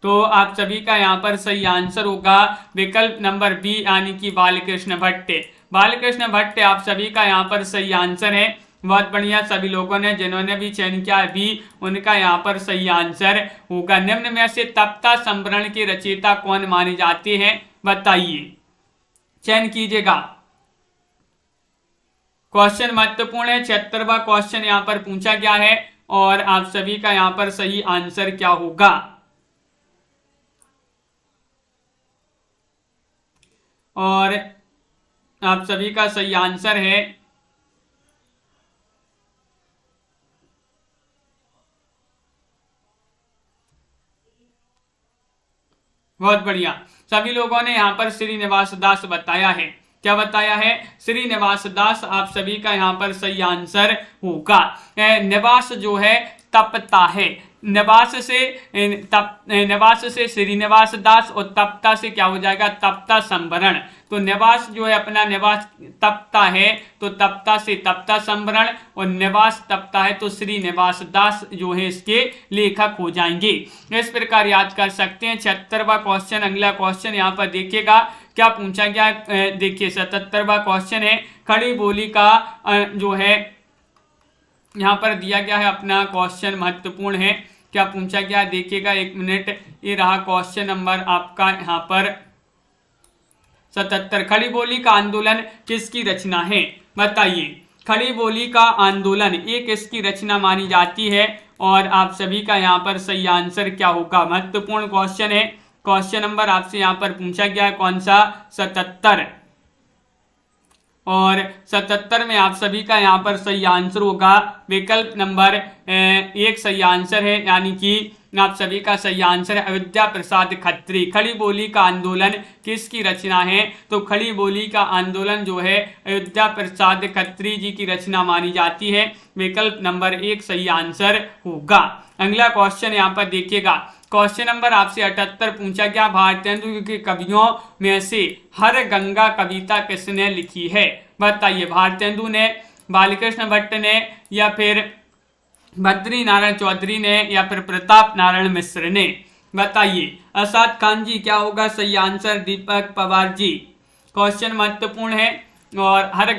तो आप सभी का यहाँ पर सही आंसर होगा विकल्प नंबर बी यानी कि बालकृष्ण भट्ट। बालकृष्ण भट्ट आप सभी का यहाँ पर सही आंसर है। बहुत बढ़िया, सभी लोगों ने जिन्होंने भी चयन किया है बी, उनका यहाँ पर सही आंसर होगा। निम्न में से तप्ता संवरण के रचयिता कौन माने जाते हैं बताइए, चयन कीजिएगा। क्वेश्चन महत्वपूर्ण है। 76वां क्वेश्चन यहाँ पर पूछा गया है और आप सभी का यहाँ पर सही आंसर क्या होगा। और आप सभी का सही आंसर है बहुत बढ़िया, सभी लोगों ने यहाँ पर श्रीनिवास दास बताया है। क्या बताया है? श्रीनिवास दास आप सभी का यहाँ पर सही आंसर होगा। निवास जो है तपता है, निवास से श्रीनिवास दास और तपता से क्या हो जाएगा तप्ता संवरण। तो निवास जो है अपना निवास तपता है तो तपता से तप्ता संवरण, और निवास तपता है तो श्रीनिवास दास जो है इसके लेखक हो जाएंगे। इस प्रकार याद कर सकते हैं। 76वां क्वेश्चन, अगला क्वेश्चन यहाँ पर देखिएगा क्या पूछा गया। देखिए 77वां क्वेश्चन है, खड़ी बोली का जो है यहाँ पर दिया गया है अपना क्वेश्चन महत्वपूर्ण है। क्या पूछा गया देखिएगा, 1 मिनट, ये रहा क्वेश्चन नंबर आपका यहाँ पर 77। खड़ी बोली का आंदोलन किसकी रचना है बताइए। खड़ी बोली का आंदोलन ये किसकी रचना मानी जाती है और आप सभी का यहाँ पर सही आंसर क्या होगा। महत्वपूर्ण क्वेश्चन है। क्वेश्चन नंबर आपसे यहाँ पर पूछा गया है कौन सा 77, और 77 में आप सभी का यहाँ पर सही आंसर होगा विकल्प नंबर 1 सही आंसर है, यानी कि आप सभी का सही आंसर है अयोध्या प्रसाद खत्री। खड़ी बोली का आंदोलन किसकी रचना है? तो खड़ी बोली का आंदोलन जो है अयोध्या प्रसाद खत्री जी की रचना मानी जाती है। विकल्प नंबर 1 सही आंसर होगा। अगला क्वेश्चन यहाँ पर देखिएगा, क्वेश्चन नंबर आपसे 78 पूछा गया, भारतेंदु के कवियों में से हर गंगा कविता किसने लिखी है बताइए। भारतेंदु ने, बालकृष्ण भट्ट ने, या फिर बद्री नारायण चौधरी ने, या फिर प्रताप नारायण मिश्र ने बताइए। असाद खान जी क्या होगा सही आंसर। दीपक पवार जी। क्वेश्चन महत्वपूर्ण है। और हर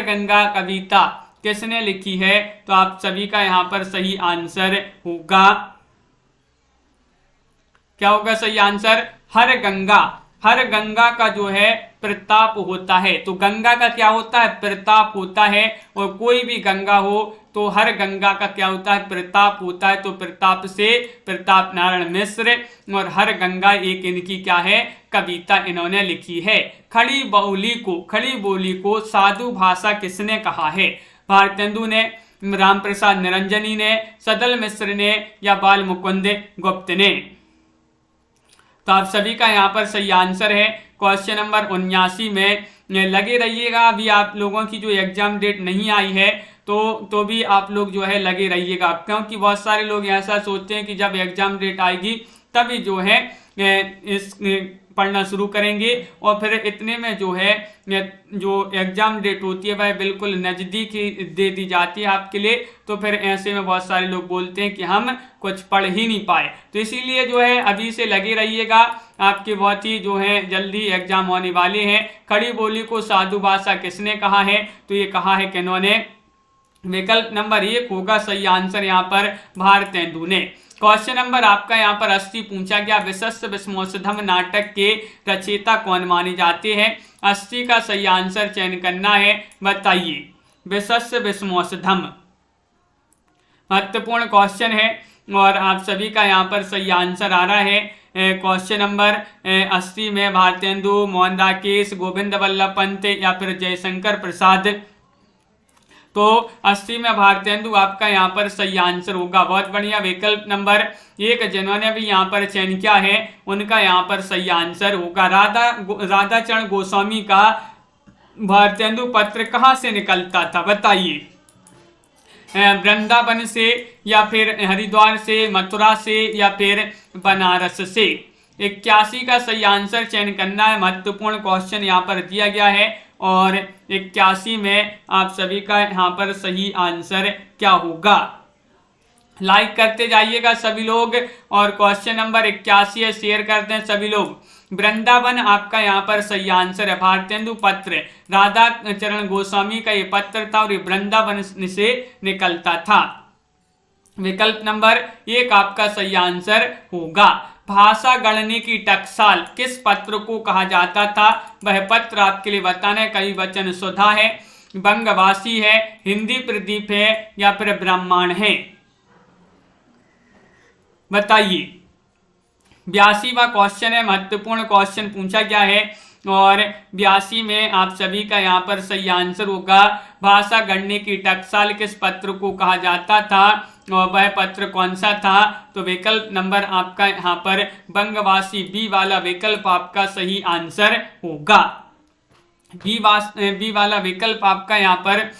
गंगा कविता किसने लिखी है? तो आप सभी का यहाँ पर सही आंसर होगा, क्या होगा सही आंसर? हर गंगा का जो है प्रताप होता है। तो गंगा का क्या होता है? प्रताप होता है। और कोई भी गंगा हो तो हर गंगा का क्या होता है? प्रताप होता है। तो प्रताप से प्रताप नारायण मिश्र, और हर गंगा एक इनकी क्या है? कविता इन्होंने लिखी है। खड़ी बोली को साधु भाषा किसने कहा है? भारतेंदु ने, राम प्रसाद निरंजनी ने, सदल मिश्र ने या बाल मुकुंद गुप्त ने? तो आप सभी का यहाँ पर सही आंसर है क्वेश्चन नंबर 79 में। लगे रहिएगा, अभी आप लोगों की जो एग्जाम डेट नहीं आई है तो भी आप लोग जो है लगे रहिएगा, क्योंकि बहुत सारे लोग ऐसा सोचते हैं कि जब एग्जाम डेट आएगी तभी जो है इस पढ़ना शुरू करेंगे, और फिर इतने में जो है जो एग्जाम डेट होती है वह बिल्कुल नज़दीक ही दे दी जाती है आपके लिए। तो फिर ऐसे में बहुत सारे लोग बोलते हैं कि हम कुछ पढ़ ही नहीं पाए। तो इसीलिए जो है अभी से लगे रहिएगा, आपके बहुत ही जो है जल्दी एग्जाम होने वाले हैं। खड़ी बोली को साधु भाषा किसने कहा है? तो ये कहा है कि इन्होंने, विकल्प नंबर 1 होगा सही आंसर यहाँ पर भारतेंदु ने। क्वेश्चन नंबर आपका यहाँ पर 80 पूछा गया, विशस्य विस्मोषधम नाटक के रचयिता कौन माने जाते हैं? 80 का सही आंसर चयन करना है, बताइए। विशस्य विस्मोषधम महत्वपूर्ण क्वेश्चन है और आप सभी का यहाँ पर सही आंसर आ रहा है। क्वेश्चन नंबर 80 में भारतेंदु, मोहन राकेश, गोविंद वल्लभ पंत या फिर जयशंकर प्रसाद। तो 80 में भारतेंदु आपका यहाँ पर सही आंसर होगा। बहुत बढ़िया। विकल्प नंबर 1 जिन्होंने भी यहाँ पर चयन किया है उनका यहाँ पर सही आंसर होगा। राधाचरण गोस्वामी का भारतेंदु पत्र कहाँ से निकलता था? बताइए। वृंदावन से या फिर हरिद्वार से, मथुरा से या फिर बनारस से? 81 का सही आंसर चयन करना है। महत्वपूर्ण क्वेश्चन यहाँ पर दिया गया है और 81 में आप सभी का यहाँ पर सही आंसर क्या होगा? लाइक करते जाइएगा सभी लोग, और क्वेश्चन नंबर 81 है, शेयर करते हैं सभी लोग। वृंदावन आपका यहाँ पर सही आंसर है। भारतेंदु पत्र राधा चरण गोस्वामी का ये पत्र था और ये वृंदावन से निकलता था। विकल्प नंबर 1 आपका सही आंसर होगा। भाषा गणने की टकसाल किस पत्र को कहा जाता था? वह पत्र आपके लिए बताना है। कवि वचन सुधा है, बंगवासी है, हिंदी प्रदीप है या फिर ब्राह्मण है? बताइए। 82वां क्वेश्चन है, महत्वपूर्ण क्वेश्चन पूछा गया है और 82 में आप सभी का यहाँ पर सही आंसर होगा। भाषा गणने की टकसाल किस पत्र को कहा जाता था और वह पत्र कौन सा था? तो विकल्प नंबर आपका यहाँ पर बंगवासी, बी वाला विकल्प आपका सही आंसर होगा। बी वाला विकल्प आपका यहाँ पर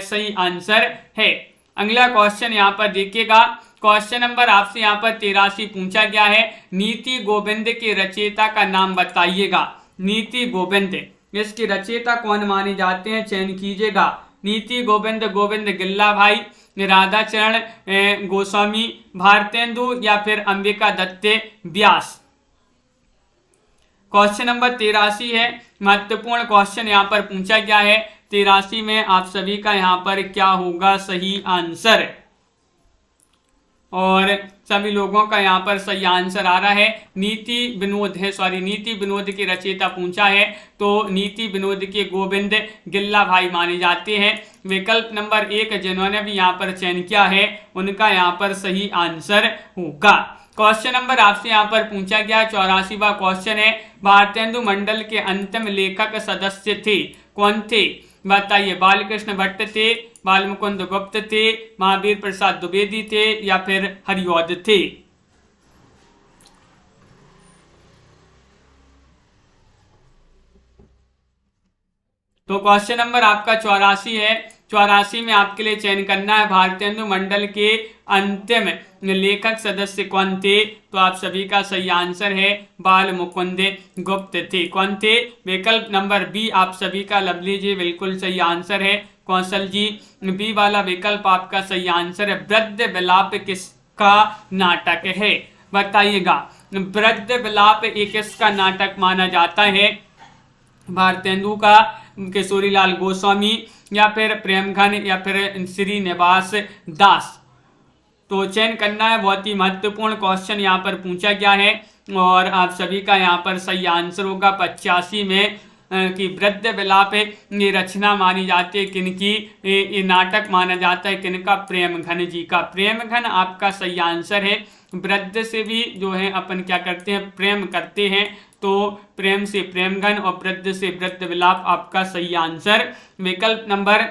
सही आंसर है। अगला क्वेश्चन यहाँ पर देखिएगा। क्वेश्चन नंबर आपसे यहाँ पर 83 पूछा गया है। नीति गोविंद के रचयिता का नाम बताइएगा। नीति गोविंद, इसके रचयिता कौन माने जाते हैं? चयन कीजिएगा। नीति गोविंद, गोविंद गिल्ला भाई, राधाचरण गोस्वामी, भारतेंदु या फिर अंबिका दत्त व्यास? क्वेश्चन नंबर 83 है, महत्वपूर्ण क्वेश्चन यहाँ पर पूछा गया है। 83 में आप सभी का यहाँ पर क्या होगा सही आंसर? और सभी लोगों का यहाँ पर सही आंसर आ रहा है। नीति विनोद के रचयिता पूछा है तो नीति विनोद के गोविंद गिल्ला भाई माने जाते हैं। विकल्प नंबर 1 जिन्होंने भी यहाँ पर चयन किया है उनका यहाँ पर सही आंसर होगा। क्वेश्चन नंबर आपसे यहाँ पर पूछा गया 84वां क्वेश्चन है। भारतेंदु मंडल के अंतिम लेखक सदस्य थे, कौन थे? बताइए। बालकृष्ण भट्ट थे, बालमुकुंद गुप्त थे, महावीर प्रसाद द्विवेदी थे या फिर हरिऔध थे? तो क्वेश्चन नंबर आपका 84 है। 84 में आपके लिए चयन करना है भारतेंदु मंडल के अंतिम लेखक सदस्य कौन थे? तो आप सभी का सही आंसर है बाल मुकुंद गुप्त थे। कौन थे? विकल्प नंबर बी आप सभी का लवली जी बिल्कुल सही आंसर है। कौशल जी, बी वाला विकल्प आपका सही आंसर है। वृद्ध विलाप किसका नाटक है? बताइएगा। वृद्ध विलाप एक किसका नाटक माना जाता है? भारतेंदु का, किशोरीलाल गोस्वामी या फिर प्रेमघन या फिर श्रीनिवास दास? तो चयन करना है। बहुत ही महत्वपूर्ण क्वेश्चन यहाँ पर पूछा गया है और आप सभी का यहाँ पर सही आंसर होगा 85 में कि वृद्ध विलाप ये रचना मानी जाती है किनकी, ये नाटक माना जाता है किनका, प्रेमघन जी का। प्रेमघन आपका सही आंसर है। वृद्ध से भी जो है अपन क्या करते हैं, प्रेम करते हैं, तो प्रेम से प्रेमघन और वृद्ध से वृद्ध विलाप आपका सही आंसर। विकल्प नंबर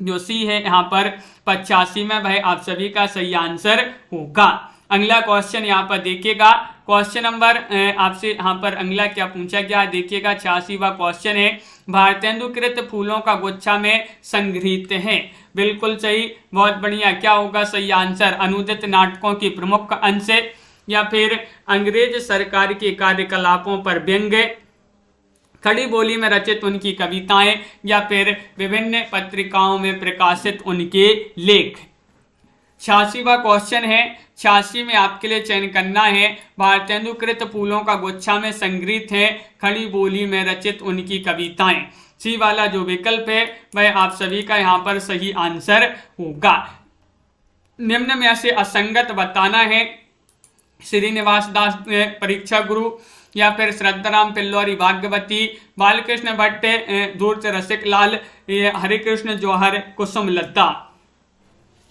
जो सी है यहाँ पर 85 में वह आप सभी का सही आंसर होगा। अगला क्वेश्चन यहाँ पर देखिएगा, क्वेश्चन नंबर आपसे यहाँ पर अगला क्या पूछा गया है देखिएगा, 86वां क्वेश्चन है, भारतेंदुकृत फूलों का गुच्छा में संग्रहित है। बिल्कुल सही, बहुत बढ़िया। क्या होगा सही आंसर, अनुदित नाटकों की प्रमुख अंश, या फिर अंग्रेज सरकार के कार्यकलापों पर व्यंग्य, खड़ी बोली में रचित उनकी कविताएं, या फिर विभिन्न पत्रिकाओं में प्रकाशित उनके लेख। 86वां क्वेश्चन है, 86 में आपके लिए चयन करना है, भारतेंदुकृत फूलों का गुच्छा में संग्रहित है खड़ी बोली में रचित उनकी कविताएं। सी वाला जो विकल्प है वह आप सभी का यहाँ पर सही आंसर होगा। निम्न में से असंगत बताना है, श्रीनिवास दास परीक्षा गुरु, या फिर श्रद्धाराम पिल्लौरी भाग्यवती, बालकृष्ण भट्ट धूर्त रसिक लाल, हरिकृष्ण जौहर कुसुम लता।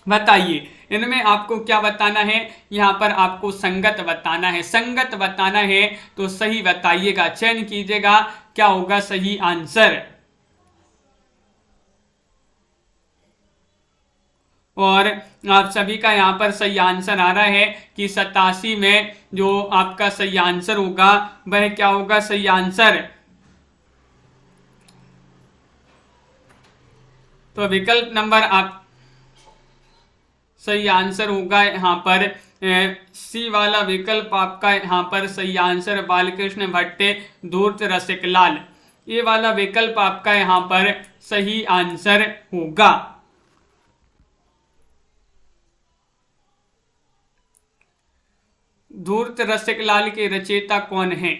बताइए इनमें आपको क्या बताना है, यहाँ पर आपको संगत बताना है। संगत बताना है तो सही बताइएगा, चयन कीजिएगा क्या होगा सही आंसर। और आप सभी का यहाँ पर सही आंसर आ रहा है कि 87 में जो आपका सही आंसर होगा वह क्या होगा सही आंसर। तो विकल्प नंबर आप सही आंसर होगा यहाँ पर सी वाला विकल्प आपका यहाँ पर सही आंसर, बालकृष्ण भट्ट धूर्त रसिक लाल, ये वाला विकल्प आपका यहाँ पर सही आंसर होगा। धूर्त रसिक लाल के रचयिता कौन है?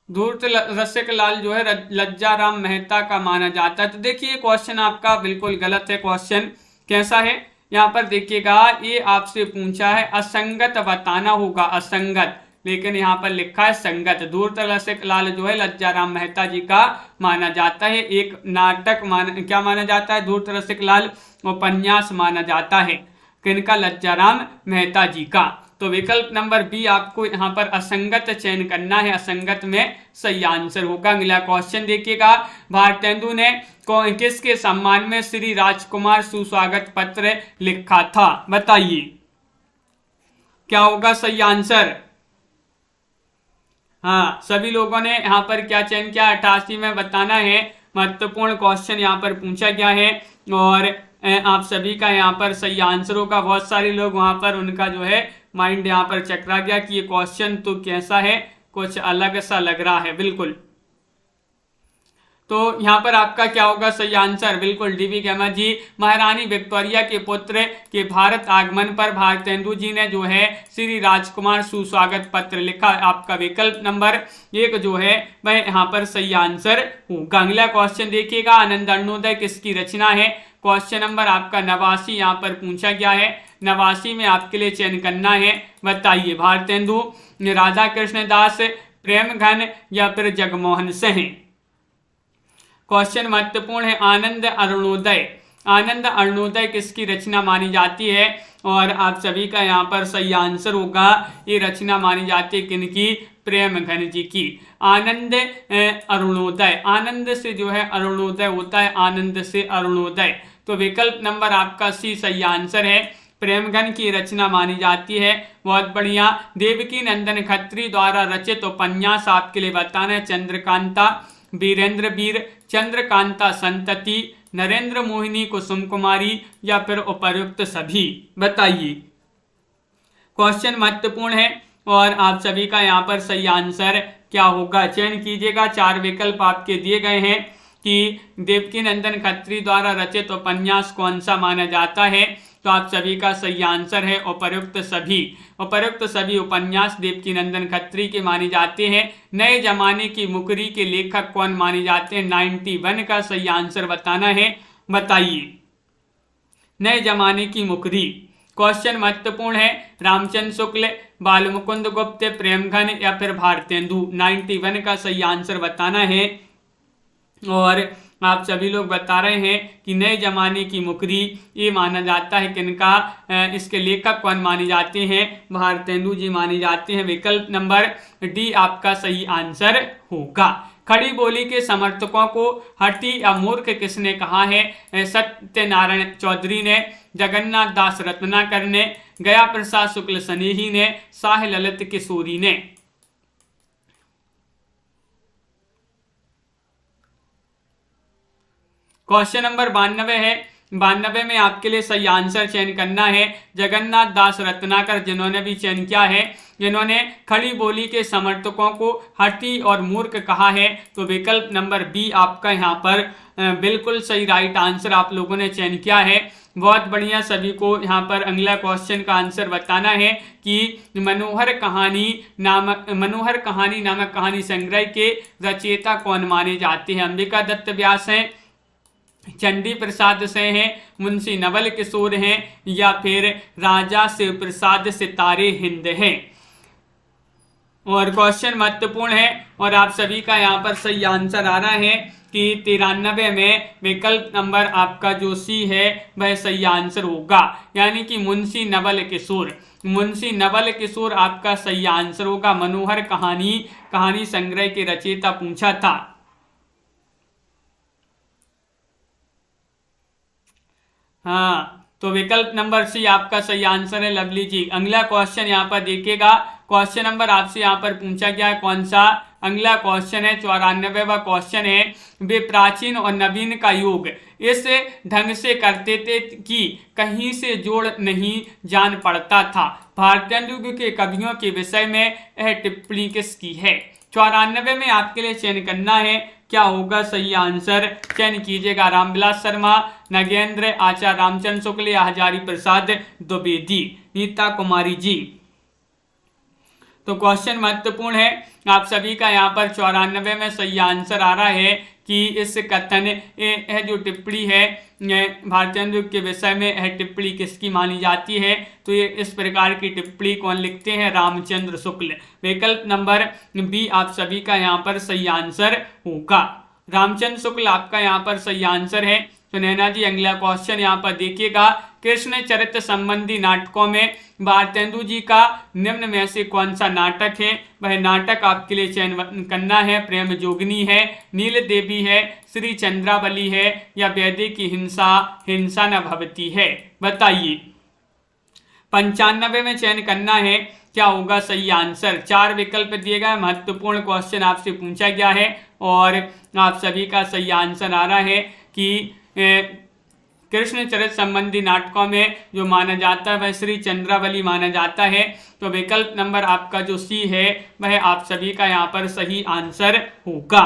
धूर्त रसिक लाल जो है लज्जाराम मेहता का माना जाता है। तो देखिए क्वेश्चन आपका बिल्कुल गलत है। क्वेश्चन कैसा है यहाँ पर देखिएगा, ये आपसे पूछा है असंगत बताना होगा, असंगत, लेकिन यहाँ पर लिखा है संगत। धूर्त रसिक लाल जो है लज्जाराम मेहता जी का माना जाता है, एक नाटक क्या माना जाता है, धूर्त रसिक लाल उपन्यास माना जाता है, किनका, लज्जाराम मेहता जी का। तो विकल्प नंबर बी आपको यहाँ पर असंगत चयन करना है, असंगत में सही आंसर होगा। अगला क्वेश्चन देखिएगा, भारतेंदु ने किसके सम्मान में श्री राजकुमार सुस्वागत पत्र लिखा था? बताइए क्या होगा सही आंसर। हाँ, सभी लोगों ने यहाँ पर क्या चयन किया, 88 में बताना है। महत्वपूर्ण क्वेश्चन यहाँ पर पूछा गया है और आप सभी का यहाँ पर सही आंसर होगा। बहुत सारे लोग वहाँ पर उनका जो है माइंड यहाँ पर चकरा गया कि ये क्वेश्चन तो कैसा है, कुछ अलग सा लग रहा है। बिल्कुल, तो यहाँ पर आपका क्या होगा सही आंसर, बिल्कुल डीवी गैमा जी। महारानी विक्टोरिया के पुत्र के भारत आगमन पर भारतेंदु जी ने जो है श्री राजकुमार सुस्वागत पत्र लिखा। आपका विकल्प नंबर 1 जो है वह यहाँ पर सही आंसर होगा। अगला क्वेश्चन देखिएगा, आनंद अरुणोदय किसकी रचना है? क्वेश्चन नंबर आपका 89 यहाँ पर पूछा गया है। 89 में आपके लिए चयन करना है, बताइए भारतेंदु, राधा कृष्ण दास, प्रेमघन या फिर जगमोहन सिंह। क्वेश्चन महत्वपूर्ण है, आनंद अरुणोदय। आनंद अरुणोदय किसकी रचना मानी जाती है? और आप सभी का यहाँ पर सही आंसर होगा, ये रचना मानी जाती है किनकी? प्रेमघन जी की। आनंद अरुणोदय, आनंद से जो है अरुणोदय होता है, आनंद से अरुणोदय। तो विकल्प नंबर आपका सी सही आंसर है, प्रेमघन की रचना मानी जाती है। बहुत बढ़िया। देवकी नंदन खत्री द्वारा रचित उपन्यास आपके लिए बताना है, चंद्रकांता, वीरेंद्र वीर, चंद्रकांता संतति, नरेंद्र मोहिनी, कुसुम कुमारी या फिर उपर्युक्त सभी। बताइए, क्वेश्चन महत्वपूर्ण है और आप सभी का यहाँ पर सही आंसर क्या होगा, चयन कीजिएगा। 4 विकल्प आपके दिए गए हैं कि देवकी नंदन खत्री द्वारा रचित उपन्यास कौन सा माना जाता है। तो आप सभी का सही आंसर है उपर्युक्त सभी। उपर्युक्त सभी उपन्यास देवकी नंदन खत्री के माने जाते हैं। नए जमाने की मुकरी के लेखक कौन माने जाते हैं? 91 का सही आंसर बताना है, बताइए। नए जमाने की मुकरी, क्वेश्चन महत्वपूर्ण है। रामचंद्र शुक्ल, बालमुकुंद गुप्त, प्रेमघन या फिर भारतेंदु। 91 का सही आंसर बताना है। और आप सभी लोग बता रहे हैं कि नए जमाने की मुकरी ये माना जाता है किनका, इसके लेखक कौन माने जाते हैं, भारतेंदु जी माने जाते हैं। विकल्प नंबर डी आपका सही आंसर होगा। खड़ी बोली के समर्थकों को हठी या मूर्ख किसने कहा है, सत्यनारायण चौधरी ने, जगन्नाथ दास रत्नाकर ने, गया प्रसाद शुक्ल स्नेही ने, शाह ललित किशोरी ने। क्वेश्चन नंबर 92 है। 92 में आपके लिए सही आंसर चयन करना है। जगन्नाथ दास रत्नाकर जिन्होंने भी चयन किया है, जिन्होंने खड़ी बोली के समर्थकों को हठी और मूर्ख कहा है, तो विकल्प नंबर बी आपका यहाँ पर बिल्कुल सही राइट आंसर आप लोगों ने चयन किया है। बहुत बढ़िया। सभी को यहाँ पर अगला क्वेश्चन का आंसर बताना है कि मनोहर कहानी नामक कहानी संग्रह के रचयिता कौन माने जाते हैं। अंबिका दत्त व्यास हैं, चंडी प्रसाद से हैं, मुंशी नवल किशोर हैं या फिर राजा शिव प्रसाद सितारे हिंद हैं। और क्वेश्चन महत्वपूर्ण है और आप सभी का यहाँ पर सही आंसर आ रहा है कि 93 में विकल्प नंबर आपका जो सी है वह सही आंसर होगा, यानी कि मुंशी नवल किशोर। मुंशी नवल किशोर आपका सही आंसर होगा। मनोहर कहानी संग्रह के रचयिता पूछा था। हाँ, तो विकल्प नंबर सी आपका सही आंसर है लवली जी। अगला क्वेश्चन यहाँ पर देखिएगा। क्वेश्चन नंबर आपसे यहाँ पर पूछा गया है कौन सा, अगला क्वेश्चन है 94वां क्वेश्चन है। वे प्राचीन और नवीन का योग इस ढंग से करते थे कि कहीं से जोड़ नहीं जान पड़ता था। भारतेंदु के कवियों के विषय में यह टिप्पणी किसकी है। 94 में आपके लिए चयन करना है, क्या होगा सही आंसर, चयन कीजिएगा। रामविलास शर्मा, नगेंद्र, आचार्य रामचंद्र शुक्ल या हजारी प्रसाद द्विवेदी, नीता कुमारी जी। तो क्वेश्चन महत्वपूर्ण है। आप सभी का यहाँ पर 94 में सही आंसर आ रहा है कि इस कथन यह जो टिप्पणी है भारतेंदु के विषय में, यह टिप्पणी किसकी मानी जाती है, तो ये इस प्रकार की टिप्पणी कौन लिखते हैं, रामचंद्र शुक्ल। विकल्प नंबर बी आप सभी का यहाँ पर सही आंसर होगा। रामचंद्र शुक्ल आपका यहाँ पर सही आंसर है। तो नैना जी अगला क्वेश्चन यहाँ पर देखिएगा। कृष्ण चरित्र संबंधी नाटकों में भारतेंदु जी का निम्न में से कौन सा नाटक है। वह नाटक आपके लिए चयन करना है। प्रेम जोगिनी है, नील देवी है, श्री चंद्रावली है या वैदे की हिंसा न भवती है। बताइए। 95 में चयन करना है, क्या होगा सही आंसर। 4 विकल्प दिए गए। महत्वपूर्ण क्वेश्चन आपसे पूछा गया है और आप सभी का सही आंसर आ रहा है कि कृष्ण चरित्र संबंधी नाटकों में जो माना जाता है वह श्री चंद्रावली माना जाता है। तो विकल्प नंबर आपका जो सी है वह आप सभी का यहाँ पर सही आंसर होगा।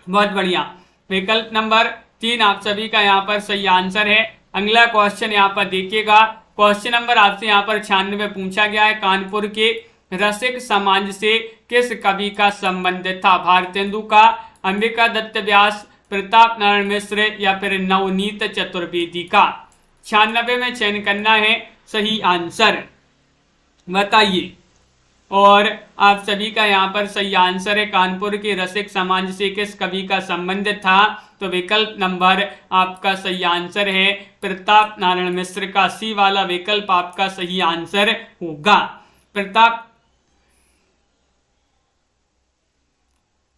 बहुत बढ़िया। विकल्प नंबर 3 आप सभी का यहाँ पर सही आंसर है। अगला क्वेश्चन यहाँ पर देखिएगा। क्वेश्चन नंबर आपसे यहाँ पर 96 पूछा गया है। कानपुर के रसिक समाज से किस कवि का संबंध था। भारतेंदु का, अंबिका दत्त व्यास, प्रताप नारायण मिश्र या फिर नवनीत चतुर्वेदी का। 96 में चयन करना है सही आंसर। बताइए। और आप सभी का यहाँ पर सही आंसर है कानपुर के रसिक समाज से किस कवि का संबंध था। तो विकल्प नंबर आपका सही आंसर है प्रताप नारायण मिश्र का। सी वाला विकल्प आपका सही आंसर होगा।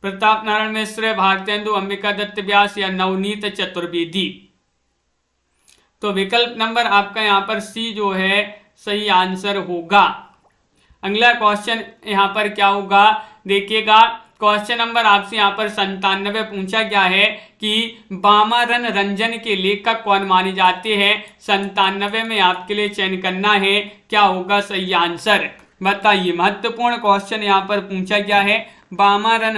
प्रताप नारायण मिश्र, भारतेंदु, अंबिका दत्त व्यास या नवनीत चतुर्वेदी। तो विकल्प नंबर आपका यहाँ पर सी जो है सही आंसर होगा। अगला क्वेश्चन यहाँ पर क्या होगा देखिएगा। क्वेश्चन नंबर आपसे यहाँ पर 97 पूछा गया है कि बामारन रंजन के लेखक कौन माने जाते हैं। 97 में आपके लिए चयन करना है, क्या होगा सही आंसर। बताइए। महत्वपूर्ण क्वेश्चन यहाँ पर पूछा गया है। बामारन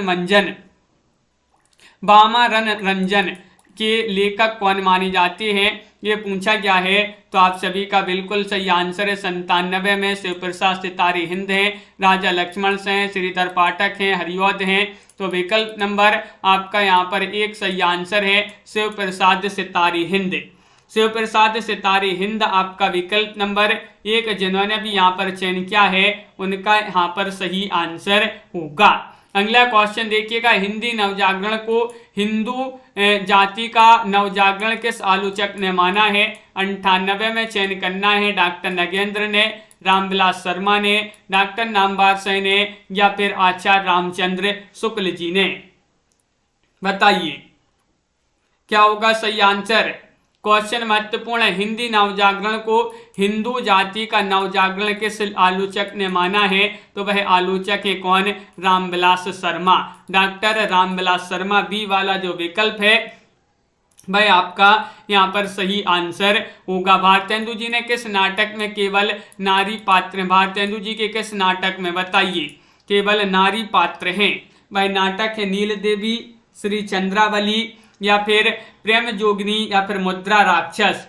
रंजन के लेखक कौन माने जाते हैं, ये पूछा गया है। तो आप सभी का बिल्कुल सही आंसर है। 97 में शिव प्रसाद सितारे हिंद हैं, राजा लक्ष्मण से हैं, श्रीधर पाठक हैं, हरिऔध हैं। तो विकल्प नंबर आपका यहाँ पर एक सही आंसर है शिव प्रसाद सितारे हिंद। शिव प्रसाद सितारे हिंद आपका विकल्प नंबर 1, जिन्होंने भी यहाँ पर चयन किया है उनका यहाँ पर सही आंसर होगा। अगला क्वेश्चन देखिएगा, हिंदी नवजागरण को हिंदू जाति का नवजागरण किस आलोचक ने माना है? 98 में चयन करना है। डॉक्टर नगेंद्र ने, रामविलास शर्मा ने, डॉक्टर नामवर सिंह ने या फिर आचार्य रामचंद्र शुक्ल जी ने। बताइए क्या होगा सही आंसर। क्वेश्चन महत्वपूर्ण है, हिंदी नवजागरण को हिंदू जाति का नवजागरण किस आलोचक ने माना है? तो वह आलोचक है कौन? रामविलास शर्मा। डॉक्टर रामविलास शर्मा, बी वाला जो विकल्प है वह आपका यहाँ पर सही आंसर होगा। भारतेंदु जी ने किस नाटक में केवल नारी पात्र, भारतेंदु जी के किस नाटक में बताइए केवल नारी पात्र हैं? वह नाटक है नील देवी, श्री चंद्रावली या फिर प्रेम जोगिनी या फिर मुद्रा राक्षस।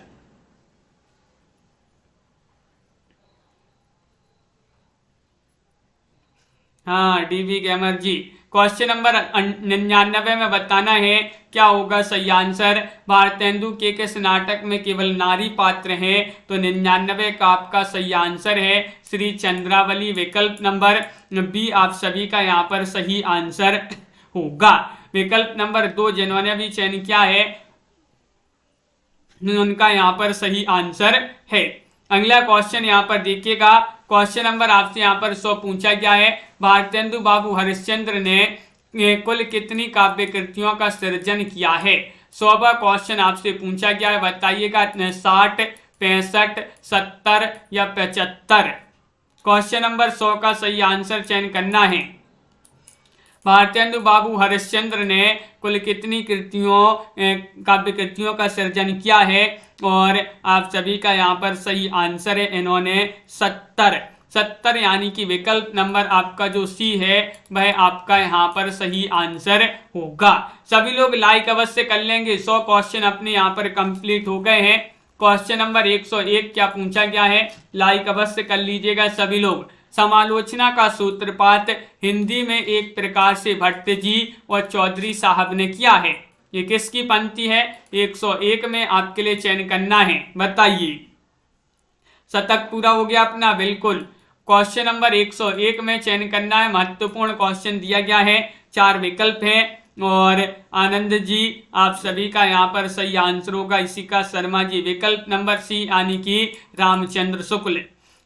हाँ, डीवी गेमर जी। क्वेश्चन नंबर 99 में बताना है क्या होगा सही आंसर। भारतेंदु के किस नाटक में केवल नारी पात्र हैं? तो 99 का आपका सही आंसर है श्री चंद्रावली, विकल्प नंबर बी आप सभी का यहाँ पर सही आंसर होगा। विकल्प नंबर 2, जिन्होंने भी चयन किया है उनका यहाँ पर सही आंसर है। अगला क्वेश्चन यहाँ पर देखिएगा, क्वेश्चन नंबर आपसे यहाँ पर 100 पूछा गया है। भारतेंदु बाबू हरिश्चंद्र ने कुल कितनी काव्य कृतियों का सृजन किया है? 100वां क्वेश्चन आपसे पूछा गया है, बताइएगा 60, 65, 70 या 75। क्वेश्चन नंबर 100 का सही आंसर चयन करना है। भारतेंदु बाबू हरिश्चंद्र ने कुल कितनी काव्य कृतियों का सृजन किया है? और आप सभी का यहाँ पर सही आंसर है इन्होंने 70 यानी कि विकल्प नंबर आपका जो सी है वह आपका यहाँ पर सही आंसर होगा। सभी लोग लाइक अवश्य कर लेंगे। 100 क्वेश्चन अपने यहाँ पर कंप्लीट हो गए हैं। क्वेश्चन नंबर 101 क्या पूछा गया है, लाइक अवश्य कर लीजिएगा सभी लोग। समालोचना का सूत्रपात हिंदी में एक प्रकार से भट्ट जी और चौधरी साहब ने किया है। ये किसकी पंक्ति है? 101 में आपके लिए चयन करना है। बताइए, शतक पूरा हो गया अपना? बिल्कुल। क्वेश्चन नंबर 101 में चयन करना है। महत्वपूर्ण क्वेश्चन दिया गया है, 4 विकल्प हैं और आनंद जी आप सभी का यहाँ पर सही आंसर होगा। इसी का शर्मा जी, विकल्प नंबर सी यानी कि रामचंद्र शुक्ल।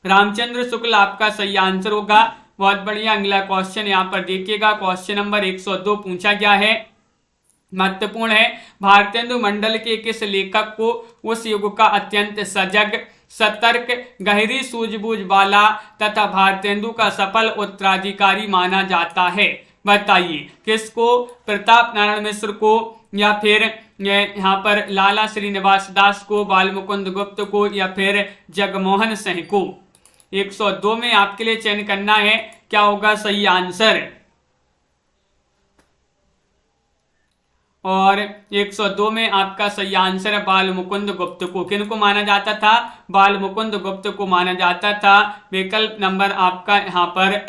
रामचंद्र शुक्ल आपका सही आंसर होगा। बहुत बढ़िया। अगला क्वेश्चन यहाँ पर देखिएगा, क्वेश्चन नंबर 102 पूछा गया है, महत्वपूर्ण है। भारतेंदु मंडल के किस लेखक को उस युग का अत्यंत सजग, सतर्क, गहरी सूझबूझ वाला तथा भारतेंदु का सफल उत्तराधिकारी माना जाता है? बताइए किसको? प्रताप नारायण मिश्र को या फिर यहाँ पर लाला श्रीनिवास दास को, बालमुकुंद गुप्त को या फिर जगमोहन सिंह को? 102 में आपके लिए चयन करना है क्या होगा सही आंसर। और 102 में आपका सही आंसर है बालमुकुंद गुप्त को। किनको माना जाता था? बालमुकुंद गुप्त को माना जाता था। विकल्प नंबर आपका यहाँ पर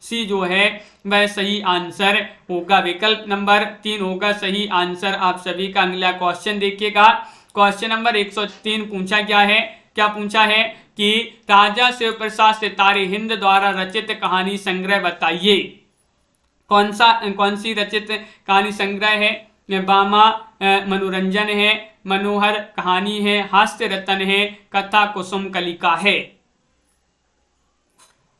सी जो है वह सही आंसर होगा। विकल्प नंबर 3 होगा सही आंसर आप सभी का। अगला क्वेश्चन देखिएगा, क्वेश्चन नंबर 103 पूछा गया है। क्या पूछा है कि राजा शिव प्रसाद सितारे हिंद द्वारा रचित कहानी संग्रह बताइए। कौन सी रचित कहानी संग्रह है? बामा मनोरंजन है, मनोहर कहानी है, हास्य रतन है, कथा कुसुम कलिका है।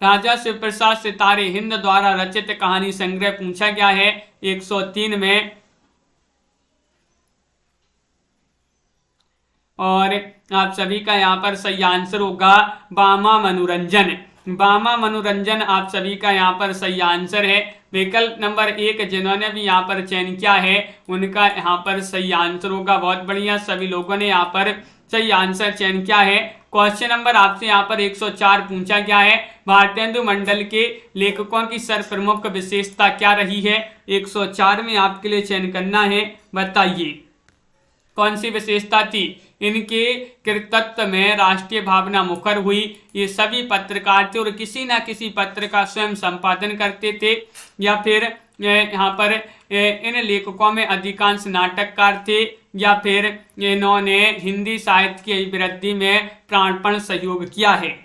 राजा शिव प्रसाद सितारे हिंद द्वारा रचित कहानी संग्रह पूछा गया है 103 में। और आप सभी का यहाँ पर सही आंसर होगा बामा मनोरंजन। बामा मनोरंजन आप सभी का यहाँ पर सही आंसर है। विकल्प नंबर 1 जिन्होंने भी यहाँ पर चयन किया है उनका यहाँ पर सही आंसर होगा। बहुत बढ़िया, सभी लोगों ने यहाँ पर सही आंसर चयन किया है। क्वेश्चन नंबर आपसे यहाँ पर 104 पूछा गया है। भारतेंदु मंडल के लेखकों की सर्वप्रमुख विशेषता क्या रही है? 104 में आपके लिए चयन करना है। बताइए कौन सी विशेषता थी? इनके कृतित्व में राष्ट्रीय भावना मुखर हुई। ये सभी पत्रकार थे और किसी न किसी पत्र का स्वयं संपादन करते थे, या फिर यहाँ पर इन लेखकों में अधिकांश नाटककार थे, या फिर इन्होंने हिंदी साहित्य की वृद्धि में प्राणपण सहयोग किया है?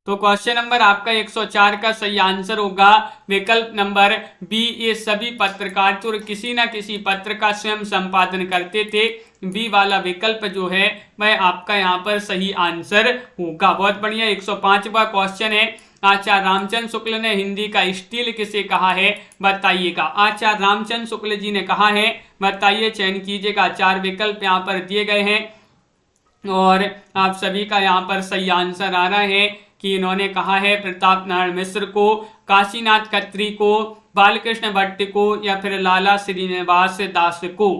तो क्वेश्चन नंबर आपका 104 का सही आंसर होगा विकल्प नंबर बी। ये सभी पत्रकार थे और किसी ना किसी पत्र का स्वयं संपादन करते थे। बी वाला विकल्प जो है वह आपका यहाँ पर सही आंसर होगा। बहुत बढ़िया। 105वां क्वेश्चन है, आचार्य रामचंद्र शुक्ल ने हिंदी का स्टील किसे कहा है, बताइएगा। आचार्य रामचंद्र शुक्ल जी ने कहा है, बताइए, चयन कीजिएगा। 4 विकल्प यहाँ पर दिए गए हैं और आप सभी का यहाँ पर सही आंसर आ रहा है कि इन्होंने कहा है प्रताप नारायण मिश्र को, काशीनाथ खत्री को, बालकृष्ण भट्ट को या फिर लाला श्रीनिवास दास को।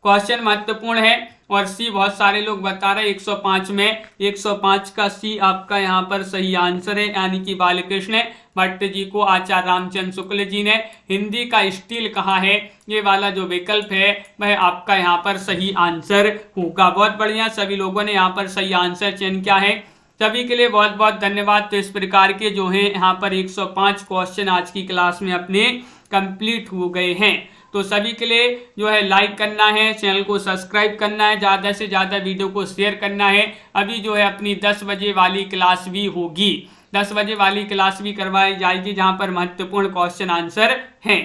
क्वेश्चन महत्वपूर्ण है और सी बहुत सारे लोग बता रहे 105 में 105 का सी आपका यहाँ पर सही आंसर है, यानी कि बालकृष्ण भट्ट जी को आचार्य रामचंद्र शुक्ल जी ने हिंदी का स्टील कहा है। ये वाला जो विकल्प है वह आपका यहाँ पर सही आंसर होगा। बहुत बढ़िया, सभी लोगों ने यहाँ पर सही आंसर चयन किया है। सभी के लिए बहुत बहुत धन्यवाद। तो इस प्रकार के जो है यहाँ पर 105 क्वेश्चन आज की क्लास में अपने कंप्लीट हो गए हैं। तो सभी के लिए जो है लाइक करना है, चैनल को सब्सक्राइब करना है, ज़्यादा से ज़्यादा वीडियो को शेयर करना है। अभी जो है अपनी 10 बजे वाली क्लास भी होगी, 10 बजे वाली क्लास भी करवाई जाएगी जहां पर महत्वपूर्ण क्वेश्चन आंसर हैं।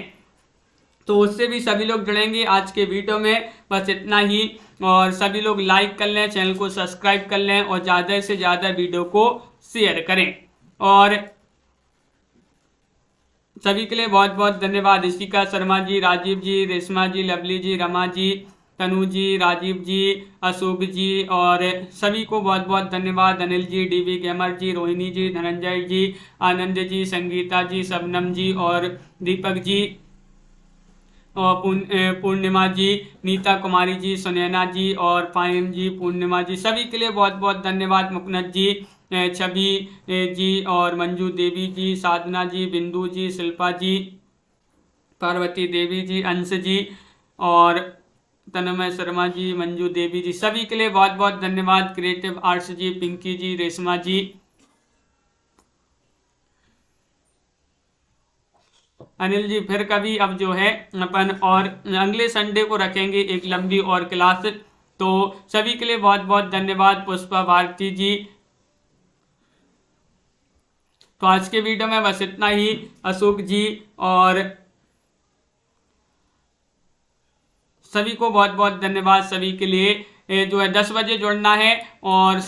तो उससे भी सभी लोग जुड़ेंगे। आज के वीडियो में बस इतना ही और सभी लोग लाइक कर लें, चैनल को सब्सक्राइब कर लें और ज़्यादा से ज़्यादा वीडियो को शेयर करें। और सभी के लिए बहुत बहुत धन्यवाद। ऋषिका शर्मा जी, राजीव जी, रेशमा जी, लवली जी, रमा जी, तनु जी, राजीव जी, अशोक जी और सभी को बहुत बहुत धन्यवाद। अनिल जी, डीवी गेमर जी, रोहिणी जी, धनंजय जी, आनंद जी, संगीता जी, शबनम जी और दीपक जी और पूर्णिमा जी, नीता कुमारी जी, सुनैना जी और पायम जी, पूर्णिमा जी, सभी के लिए बहुत बहुत धन्यवाद। मुकनद जी, छवि जी और मंजू देवी जी, साधना जी, बिंदु जी, शिल्पा जी, पार्वती देवी जी, अंश जी और तन्मय शर्मा जी, मंजू देवी जी, सभी के लिए बहुत बहुत धन्यवाद। क्रिएटिव आर्ट्स जी, पिंकी जी, रेशमा जी, अनिल जी, फिर कभी अब जो है अपन और अगले संडे को रखेंगे एक लंबी और क्लास। तो सभी के लिए बहुत बहुत धन्यवाद। पुष्पा भारती जी, तो आज के वीडियो में बस इतना ही। अशोक जी और सभी को बहुत बहुत धन्यवाद। सभी के लिए जो है 10 बजे जुड़ना है और